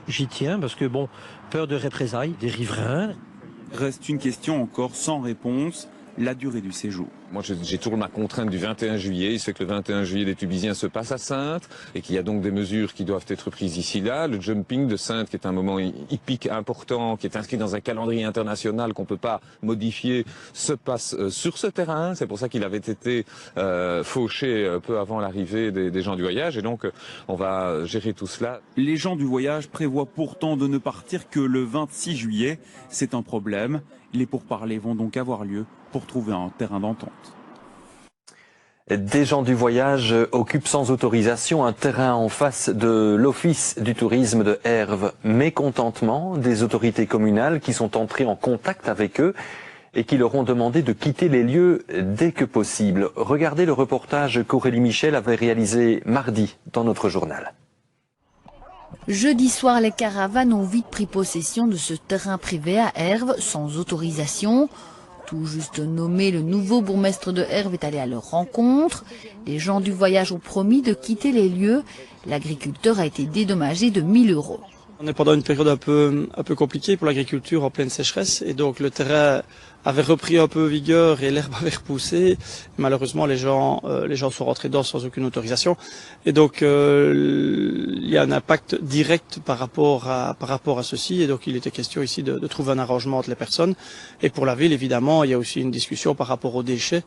j'y tiens parce que bon, peur de représailles des riverains. Reste une question encore sans réponse, la durée du séjour. Moi, j'ai toujours ma contrainte du 21 juillet. Il se fait que le 21 juillet, les Tubisiens se passent à Saintes et qu'il y a donc des mesures qui doivent être prises ici, là. Le jumping de Saintes, qui est un moment hippique important, qui est inscrit dans un calendrier international qu'on ne peut pas modifier, se passe sur ce terrain. C'est pour ça qu'il avait été fauché peu avant l'arrivée des gens du voyage. Et donc, on va gérer tout cela. Les gens du voyage prévoient pourtant de ne partir que le 26 juillet. C'est un problème. Les pourparlers vont donc avoir lieu pour trouver un terrain d'entente. Des gens du voyage occupent sans autorisation un terrain en face de l'office du tourisme de Herve. Mécontentement des autorités communales qui sont entrées en contact avec eux et qui leur ont demandé de quitter les lieux dès que possible. Regardez le reportage qu'Aurélie Michel avait réalisé mardi dans notre journal. Jeudi soir, les caravanes ont vite pris possession de ce terrain privé à Herve sans autorisation. Tout juste nommé, le nouveau bourgmestre de Herve est allé à leur rencontre. Les gens du voyage ont promis de quitter les lieux. L'agriculteur a été dédommagé de 1 000 €. On est pendant une période un peu compliquée pour l'agriculture en pleine sécheresse et donc le terrain avait repris un peu vigueur et l'herbe avait repoussé. Malheureusement, les gens sont rentrés dedans sans aucune autorisation et donc il y a un impact direct par rapport à ceci et donc il était question ici de trouver un arrangement entre les personnes. Et pour la ville, évidemment, il y a aussi une discussion par rapport aux déchets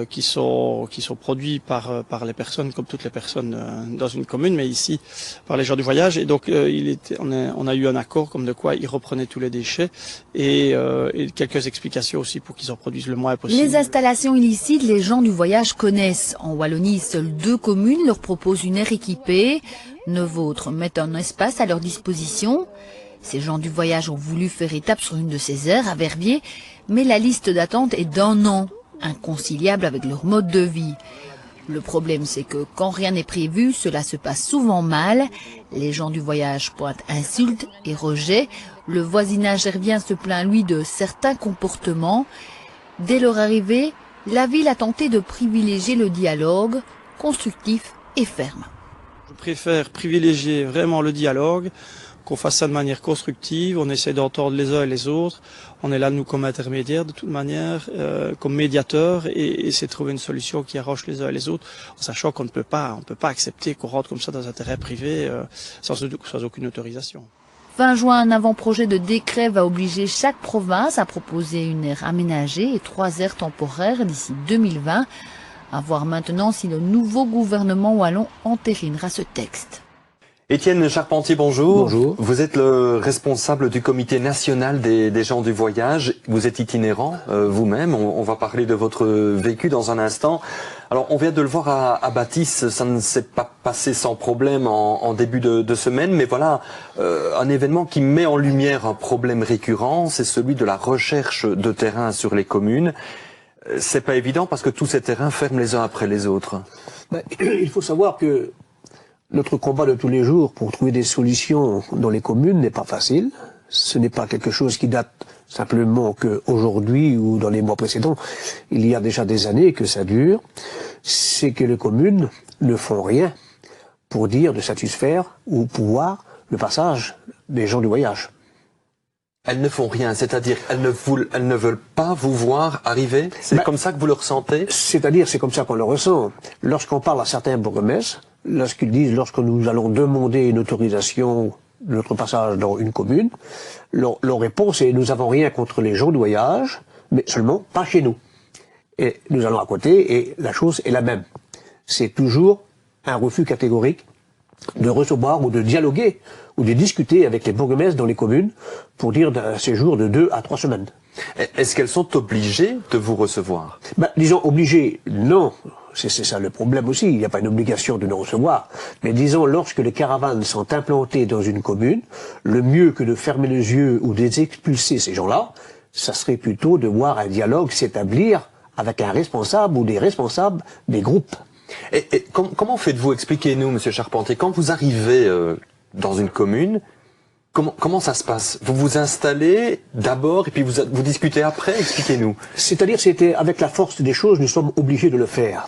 qui sont produits par les personnes, comme toutes les personnes dans une commune, mais ici par les gens du voyage. Et donc on a eu un accord comme de quoi ils reprenaient tous les déchets et quelques explications aussi pour qu'ils en produisent le moins possible. Les installations illicites, les gens du voyage connaissent. En Wallonie, seules 2 communes leur proposent une aire équipée. 9 autres mettent un espace à leur disposition. Ces gens du voyage ont voulu faire étape sur une de ces aires à Verviers, mais la liste d'attente est d'1 an, inconciliable avec leur mode de vie. Le problème, c'est que quand rien n'est prévu, cela se passe souvent mal. Les gens du voyage pointent insultes et rejets. Le voisinage hervien se plaint, lui, de certains comportements. Dès leur arrivée, la ville a tenté de privilégier le dialogue, constructif et ferme. Je préfère privilégier vraiment le dialogue, qu'on fasse ça de manière constructive, on essaie d'entendre les uns et les autres. On est là, nous, comme intermédiaires, de toute manière, comme médiateurs, et essayer de trouver une solution qui arrange les uns et les autres, en sachant qu'on ne peut pas accepter qu'on rentre comme ça dans un terrain privé sans aucune autorisation. Fin juin, un avant-projet de décret va obliger chaque province à proposer une aire aménagée et 3 aires temporaires d'ici 2020. À voir maintenant si le nouveau gouvernement wallon entérinera ce texte. Étienne Charpentier, bonjour. Bonjour. Vous êtes le responsable du comité national des gens du voyage. Vous êtes itinérant vous-même. On va parler de votre vécu dans un instant. Alors, on vient de le voir à Bâtisse. Ça ne s'est pas passé sans problème en début de semaine. Mais voilà, un événement qui met en lumière un problème récurrent. C'est celui de la recherche de terrain sur les communes. C'est pas évident parce que tous ces terrains ferment les uns après les autres. Il faut savoir que notre combat de tous les jours pour trouver des solutions dans les communes n'est pas facile. Ce n'est pas quelque chose qui date simplement qu'aujourd'hui ou dans les mois précédents. Il y a déjà des années que ça dure. C'est que les communes ne font rien pour dire de satisfaire ou pouvoir le passage des gens du voyage. Elles ne font rien, c'est-à-dire elles ne veulent pas vous voir arriver. C'est comme ça que vous le ressentez? C'est-à-dire, c'est comme ça qu'on le ressent. Lorsqu'on parle à certains bourgmestres, lorsqu'ils disent, lorsque nous allons demander une autorisation de notre passage dans une commune, leur réponse est, nous n'avons rien contre les gens du voyage, mais seulement pas chez nous. Et nous allons à côté, et la chose est la même. C'est toujours un refus catégorique de recevoir ou de dialoguer ou de discuter avec les bourgmestres dans les communes pour dire d'un séjour de 2 à 3 semaines. Est-ce qu'elles sont obligées de vous recevoir? Disons obligées, non. C'est ça le problème aussi, il n'y a pas une obligation de nous recevoir. Mais disons, lorsque les caravanes sont implantées dans une commune, le mieux que de fermer les yeux ou de expulser ces gens-là, ça serait plutôt de voir un dialogue s'établir avec un responsable ou des responsables des groupes. Et comment faites-vous? Expliquez-nous, Monsieur Charpentier, quand vous arrivez dans une commune, comment ça se passe? Vous vous installez d'abord et puis vous discutez après? Expliquez-nous. C'est-à-dire, c'était avec la force des choses, nous sommes obligés de le faire.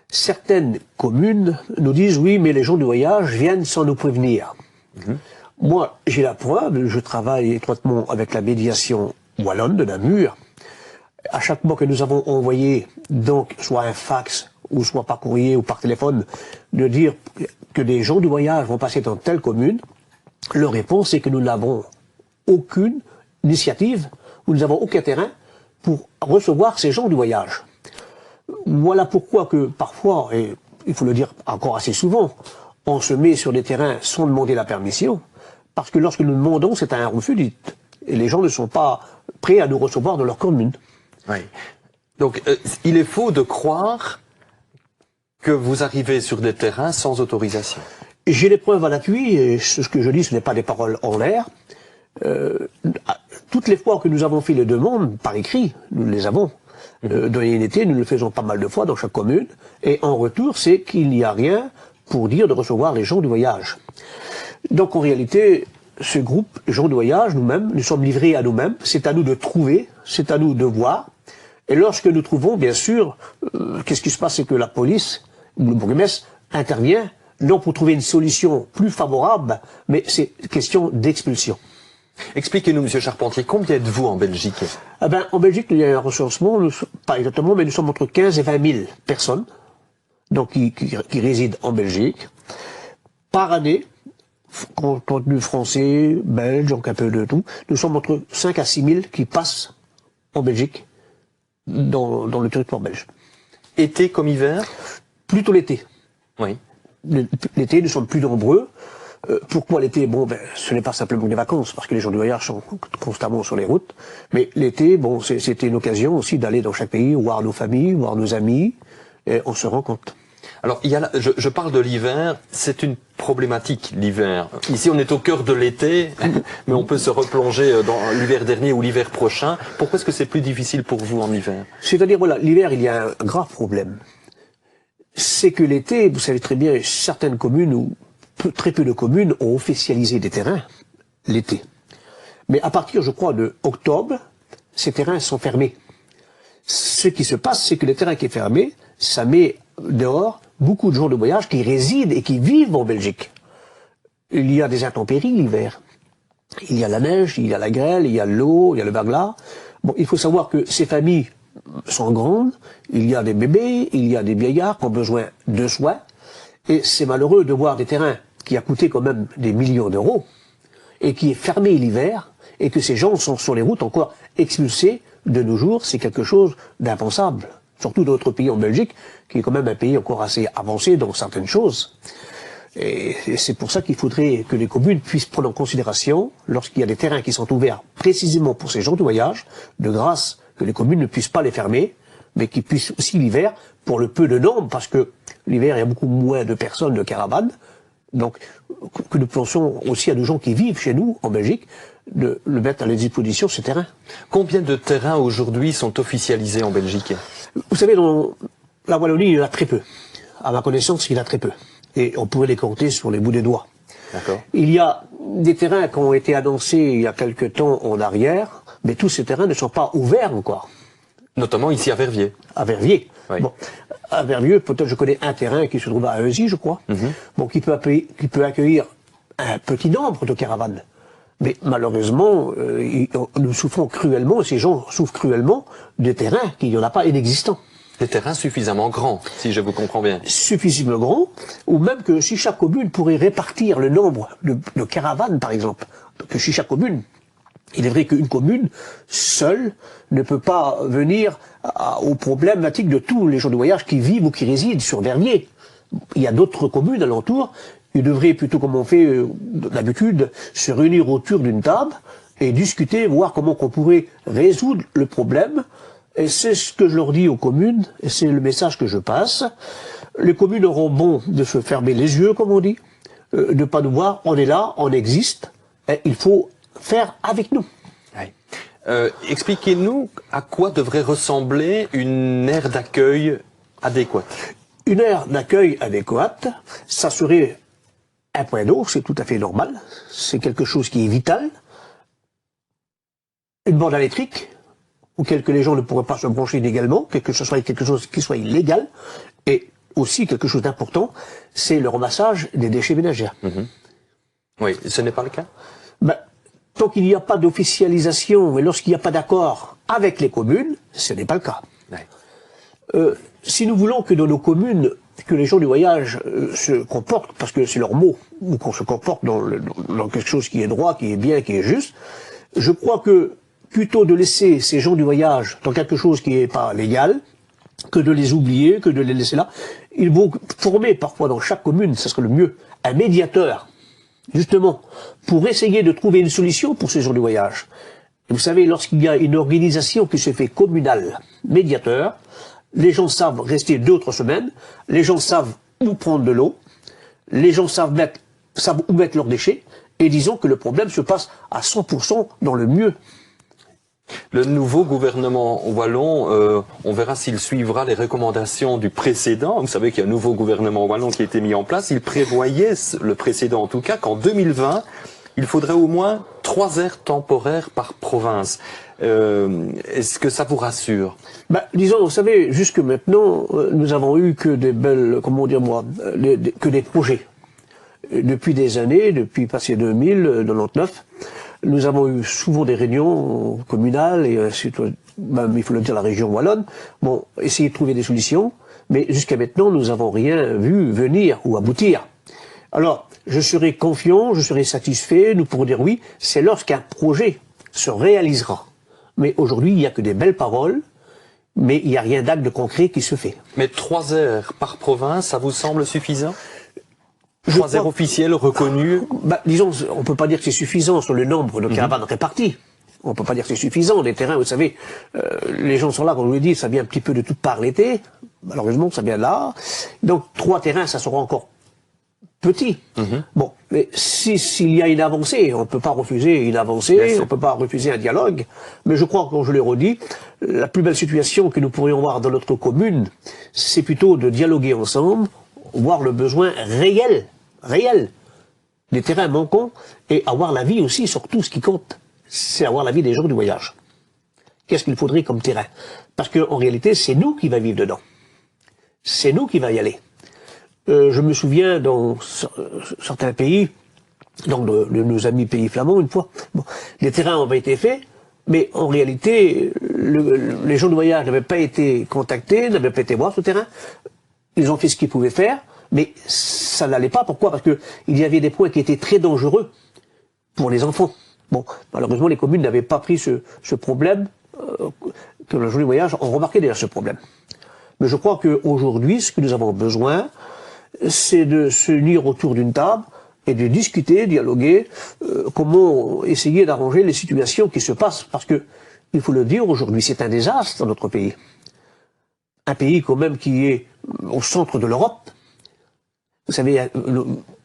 Certaines communes nous disent, oui, mais les gens du voyage viennent sans nous prévenir. Moi, j'ai la preuve, je travaille étroitement avec la médiation wallonne de Namur. À chaque fois que nous avons envoyé, donc, soit un fax, ou soit par courrier ou par téléphone, de dire que des gens du voyage vont passer dans telle commune, leur réponse est que nous n'avons aucune initiative, nous n'avons aucun terrain pour recevoir ces gens du voyage. Voilà pourquoi que parfois, et il faut le dire encore assez souvent, on se met sur des terrains sans demander la permission, parce que lorsque nous demandons, c'est un refus dit. Et les gens ne sont pas prêts à nous recevoir dans leur commune. Oui. Donc, il est faux de croire que vous arrivez sur des terrains sans autorisation. J'ai les preuves à l'appui, et ce que je dis, ce n'est pas des paroles en l'air. Toutes les fois que nous avons fait les demandes, par écrit, nous les avons. Dans l'INT, nous le faisons pas mal de fois dans chaque commune, et en retour, c'est qu'il n'y a rien pour dire de recevoir les gens du voyage. Donc en réalité, ce groupe, gens du voyage, nous-mêmes, nous sommes livrés à nous-mêmes, c'est à nous de trouver, c'est à nous de voir, et lorsque nous trouvons, bien sûr, qu'est-ce qui se passe, c'est que la police, ou le bourgmestre, intervient, non pour trouver une solution plus favorable, mais c'est question d'expulsion. Expliquez-nous, Monsieur Charpentier, combien êtes-vous en Belgique? En Belgique, il y a un recensement, pas exactement, mais nous sommes entre 15 et 20 000 personnes, donc qui résident en Belgique. Par année, contenu français, belge, donc un peu de tout, nous sommes entre 5 à 6 000 qui passent en Belgique, dans le territoire belge. Été comme hiver? Plutôt l'été. Oui. L'été, nous sommes plus nombreux. Pourquoi l'été? Ce n'est pas simplement des vacances, parce que les gens du voyage sont constamment sur les routes. Mais l'été, c'était une occasion aussi d'aller dans chaque pays, voir nos familles, voir nos amis, et on se rend compte. Alors, je parle de l'hiver, c'est une problématique, l'hiver. Ici, on est au cœur de l'été, mais on peut se replonger dans l'hiver dernier ou l'hiver prochain. Pourquoi est-ce que c'est plus difficile pour vous en hiver? C'est-à-dire, voilà, l'hiver, il y a un grave problème. C'est que l'été, vous savez très bien, certaines communes, ou très peu de communes, ont officialisé des terrains l'été. Mais à partir, je crois, de octobre, ces terrains sont fermés. Ce qui se passe, c'est que le terrain qui est fermé, ça met dehors beaucoup de gens de voyage qui résident et qui vivent en Belgique. Il y a des intempéries l'hiver. Il y a la neige, il y a la grêle, il y a l'eau, il y a le verglas. Il faut savoir que ces familles sont grandes, il y a des bébés, il y a des vieillards qui ont besoin de soins, et c'est malheureux de voir des terrains qui a coûté quand même des millions d'euros, et qui est fermé l'hiver, et que ces gens sont sur les routes encore expulsés de nos jours, c'est quelque chose d'impensable. Surtout dans notre pays en Belgique, qui est quand même un pays encore assez avancé dans certaines choses. Et c'est pour ça qu'il faudrait que les communes puissent prendre en considération, lorsqu'il y a des terrains qui sont ouverts précisément pour ces gens du voyage, de grâce que les communes ne puissent pas les fermer, mais qu'ils puissent aussi l'hiver, pour le peu de nombre, parce que l'hiver il y a beaucoup moins de personnes, de caravanes, donc que nous pensons aussi à des gens qui vivent chez nous, en Belgique, de le mettre à la disposition, ce terrain. Combien de terrains aujourd'hui sont officialisés en Belgique? Vous savez, dans la Wallonie, il y en a très peu. À ma connaissance, il y en a très peu. Et on pourrait les compter sur les bouts des doigts. D'accord. Il y a des terrains qui ont été annoncés il y a quelque temps en arrière, mais tous ces terrains ne sont pas ouverts encore. Notamment ici à Verviers. À Verviers. Oui. Bon, à Verviers, peut-être je connais un terrain qui se trouve à Heusies, je crois, bon, qui peut accueillir un petit nombre de caravanes. Mais malheureusement, nous souffrons cruellement, ces gens souffrent cruellement de terrains qui n'y en a pas inexistants. Des terrains suffisamment grands, si je vous comprends bien. Suffisamment grands, ou même que si chaque commune pourrait répartir le nombre de caravanes, par exemple, que si chaque commune, il est vrai qu'une commune seule ne peut pas venir aux problématiques de tous les gens de voyage qui vivent ou qui résident sur Verviers. Il y a d'autres communes alentours, ils devraient plutôt, comme on fait d'habitude, se réunir autour d'une table et discuter, voir comment on pourrait résoudre le problème. Et c'est ce que je leur dis aux communes, et c'est le message que je passe. Les communes auront bon de se fermer les yeux, comme on dit, de ne pas nous voir, on est là, on existe, et il faut faire avec nous. Expliquez-nous à quoi devrait ressembler une aire d'accueil adéquate. Une aire d'accueil adéquate, ça serait un point d'eau, c'est tout à fait normal, c'est quelque chose qui est vital. Une borne électrique, auquel que les gens ne pourraient pas se brancher illégalement, que ce soit quelque chose qui soit illégal, et aussi quelque chose d'important, c'est le ramassage des déchets ménagers. Oui, ce n'est pas le cas? Tant qu'il n'y a pas d'officialisation, et lorsqu'il n'y a pas d'accord avec les communes, ce n'est pas le cas. Si nous voulons que dans nos communes, que les gens du voyage se comportent, parce que c'est leur mot, ou qu'on se comporte dans quelque chose qui est droit, qui est bien, qui est juste, je crois que plutôt de laisser ces gens du voyage dans quelque chose qui n'est pas légal, que de les oublier, que de les laisser là. Ils vont former parfois dans chaque commune, ça serait le mieux, un médiateur, justement, pour essayer de trouver une solution pour ces gens du voyage. Et vous savez, lorsqu'il y a une organisation qui se fait communale, médiateur, les gens savent rester 2 ou 3 semaines, les gens savent où prendre de l'eau, les gens savent où mettre leurs déchets, et disons que le problème se passe à 100% dans le mieux. Le nouveau gouvernement wallon, on verra s'il suivra les recommandations du précédent. Vous savez qu'il y a un nouveau gouvernement wallon qui a été mis en place. Il prévoyait, le précédent en tout cas, qu'en 2020, il faudrait au moins 3 aires temporaires par province. Est-ce que ça vous rassure? Disons, vous savez, jusque maintenant, nous avons eu que des belles, comment dire moi, que des projets. Depuis des années, depuis passé 2099, nous avons eu souvent des réunions communales, et même, il faut le dire, la région wallonne, bon, essayer de trouver des solutions, mais jusqu'à maintenant, nous n'avons rien vu venir ou aboutir. Alors, je serai confiant, je serai satisfait, nous pourrons dire oui, c'est lorsqu'un projet se réalisera. Mais aujourd'hui, il n'y a que des belles paroles, mais il n'y a rien d'acte de concret qui se fait. Mais 3 aires par province, ça vous semble suffisant? 3 aires officielles reconnues? Disons, on ne peut pas dire que c'est suffisant sur le nombre de caravanes réparties. On ne peut pas dire que c'est suffisant. Les terrains, vous savez, les gens sont là, comme je vous l'ai dit, ça vient un petit peu de toute part l'été. Malheureusement, ça vient là. Donc, 3 terrains, ça sera encore petit. Bon, mais s'il y a une avancée, on ne peut pas refuser une avancée, on ne peut pas refuser un dialogue. Mais je crois, comme je l'ai redit, la plus belle situation que nous pourrions avoir dans notre commune, c'est plutôt de dialoguer ensemble, voir le besoin réel des terrains manquants, et avoir l'avis aussi sur tout ce qui compte, c'est avoir l'avis des gens du voyage. Qu'est-ce qu'il faudrait comme terrain? Parce qu'en réalité, c'est nous qui va vivre dedans. C'est nous qui va y aller. Je me souviens dans certains pays, donc de nos amis pays flamands, une fois, les terrains ont été faits, mais en réalité, les gens du voyage n'avaient pas été contactés, n'avaient pas été voir ce terrain. Ils ont fait ce qu'ils pouvaient faire, mais ça n'allait pas. Pourquoi? Parce que il y avait des points qui étaient très dangereux pour les enfants. Bon, malheureusement, les communes n'avaient pas pris ce problème, que les gens du voyage ont remarqué déjà ce problème. Mais je crois qu'aujourd'hui, ce que nous avons besoin, c'est de se unir autour d'une table et de discuter, dialoguer, comment essayer d'arranger les situations qui se passent. Parce que, il faut le dire, aujourd'hui, c'est un désastre dans notre pays. Un pays quand même qui est au centre de l'Europe. Vous savez,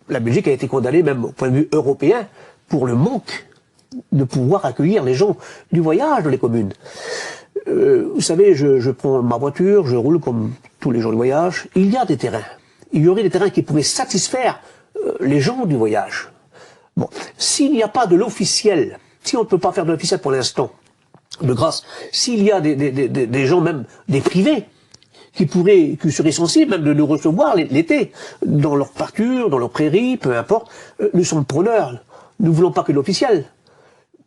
la Belgique a été condamnée même au point de vue européen pour le manque de pouvoir accueillir les gens du voyage dans les communes. Vous savez, je prends ma voiture, je roule comme tous les gens du voyage. Il y a des terrains. Il y aurait des terrains qui pourraient satisfaire les gens du voyage. Bon, s'il n'y a pas de l'officiel, si on ne peut pas faire de l'officiel pour l'instant, de grâce, s'il y a des gens, même des privés, qui seraient sensibles même de nous recevoir l'été, dans leur pâture, dans leur prairie, peu importe, nous sommes preneurs. Nous ne voulons pas que l'officiel,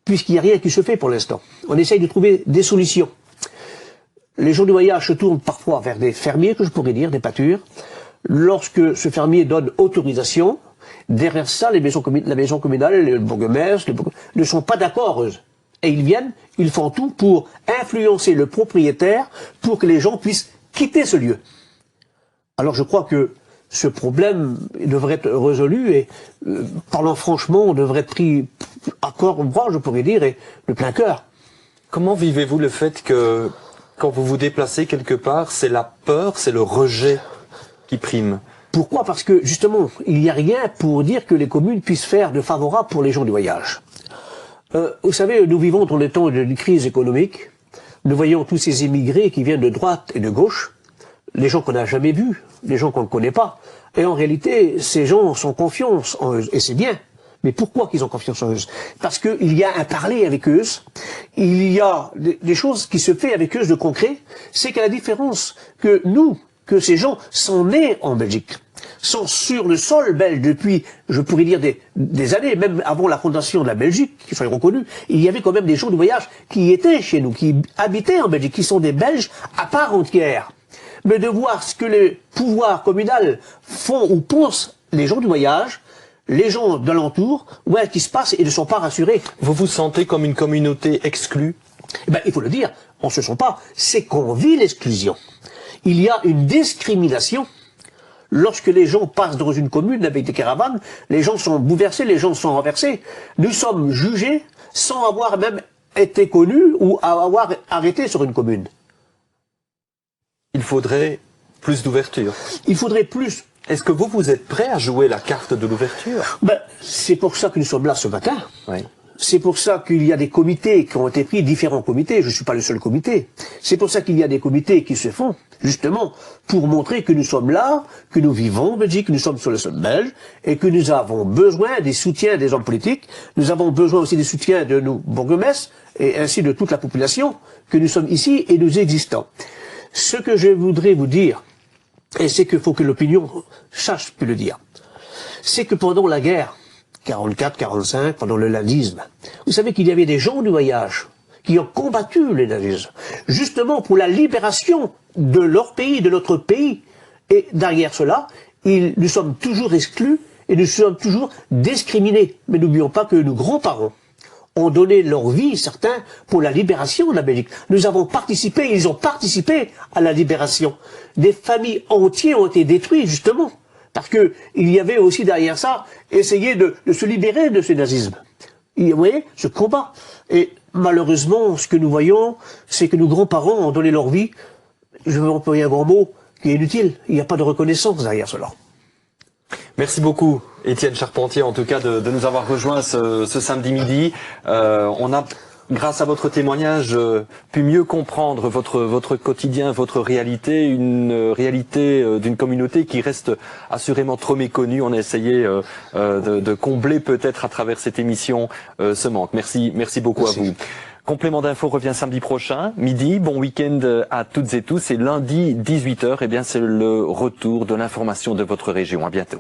puisqu'il n'y a rien qui se fait pour l'instant. On essaye de trouver des solutions. Les gens du voyage se tournent parfois vers des fermiers, que je pourrais dire, des pâtures. Lorsque ce fermier donne autorisation, derrière ça, la maison communale, le bourgmestre, ne sont pas d'accord, eux. Et ils viennent, ils font tout pour influencer le propriétaire, pour que les gens puissent quitter ce lieu. Alors je crois que ce problème devrait être résolu et, parlant franchement, on devrait être pris à corps bras, je pourrais dire, et de plein cœur. Comment vivez-vous le fait que, quand vous vous déplacez quelque part, c'est la peur, c'est le rejet qui prime? Pourquoi? Parce que, justement, il n'y a rien pour dire que les communes puissent faire de favorable pour les gens du voyage. Vous savez, nous vivons dans les temps d'une crise économique. Nous voyons tous ces émigrés qui viennent de droite et de gauche, les gens qu'on n'a jamais vus, les gens qu'on ne connaît pas. Et en réalité, ces gens ont confiance en eux, et c'est bien. Mais pourquoi qu'ils ont confiance en eux? Parce qu'il y a un parler avec eux, il y a des choses qui se font avec eux de concret. C'est qu'à la différence que nous, que ces gens sont nés en Belgique, sont sur le sol belge depuis, je pourrais dire, des années, même avant la fondation de la Belgique, qui soit reconnue, il y avait quand même des gens du voyage qui étaient chez nous, qui habitaient en Belgique, qui sont des Belges à part entière. Mais de voir ce que les pouvoirs communaux font ou pensent les gens du voyage, les gens de l'entour, ouais, qui se passe et ne sont pas rassurés. Vous vous sentez comme une communauté exclue? Eh ben, il faut le dire, on ne se sent pas, c'est qu'on vit l'exclusion. Il y a une discrimination. Lorsque les gens passent dans une commune avec des caravanes, les gens sont bouleversés, les gens sont renversés. Nous sommes jugés sans avoir même été connus ou avoir arrêté sur une commune. Il faudrait plus d'ouverture. Il faudrait plus. Est-ce que vous êtes prêt à jouer la carte de l'ouverture? Ben, c'est pour ça que nous sommes là ce matin. Oui. C'est pour ça qu'il y a des comités qui ont été pris, différents comités, je ne suis pas le seul comité. C'est pour ça qu'il y a des comités qui se font, justement, pour montrer que nous sommes là, que nous vivons en Belgique, que nous sommes sur le sol belge, et que nous avons besoin des soutiens des hommes politiques, nous avons besoin aussi des soutiens de nos bourgmestres, et ainsi de toute la population, que nous sommes ici et nous existons. Ce que je voudrais vous dire, et c'est qu'il faut que l'opinion sache plus le dire, c'est que pendant la guerre, 44-45, pendant le nazisme, vous savez qu'il y avait des gens du voyage qui ont combattu le nazisme, justement pour la libération de leur pays, de notre pays. Et derrière cela, nous sommes toujours exclus et nous sommes toujours discriminés. Mais n'oublions pas que nos grands-parents ont donné leur vie, certains, pour la libération de la Belgique. Nous avons participé, ils ont participé à la libération. Des familles entières ont été détruites, justement. Parce que il y avait aussi derrière ça, essayer de se libérer de ce nazisme. Et vous voyez, ce combat. Et malheureusement, ce que nous voyons, c'est que nos grands-parents ont donné leur vie, je vais employer un grand mot, qui est inutile. Il n'y a pas de reconnaissance derrière cela. Merci beaucoup, Étienne Charpentier, en tout cas, de nous avoir rejoints ce samedi midi. On a, grâce à votre témoignage, pu mieux comprendre votre quotidien, votre réalité, une réalité d'une communauté qui reste assurément trop méconnue. On a essayé de combler peut-être à travers cette émission ce manque. Merci beaucoup. Merci à vous. Complément d'info revient samedi prochain, midi. Bon week-end à toutes et tous. Et lundi, 18h, eh bien, c'est le retour de l'information de votre région. À bientôt.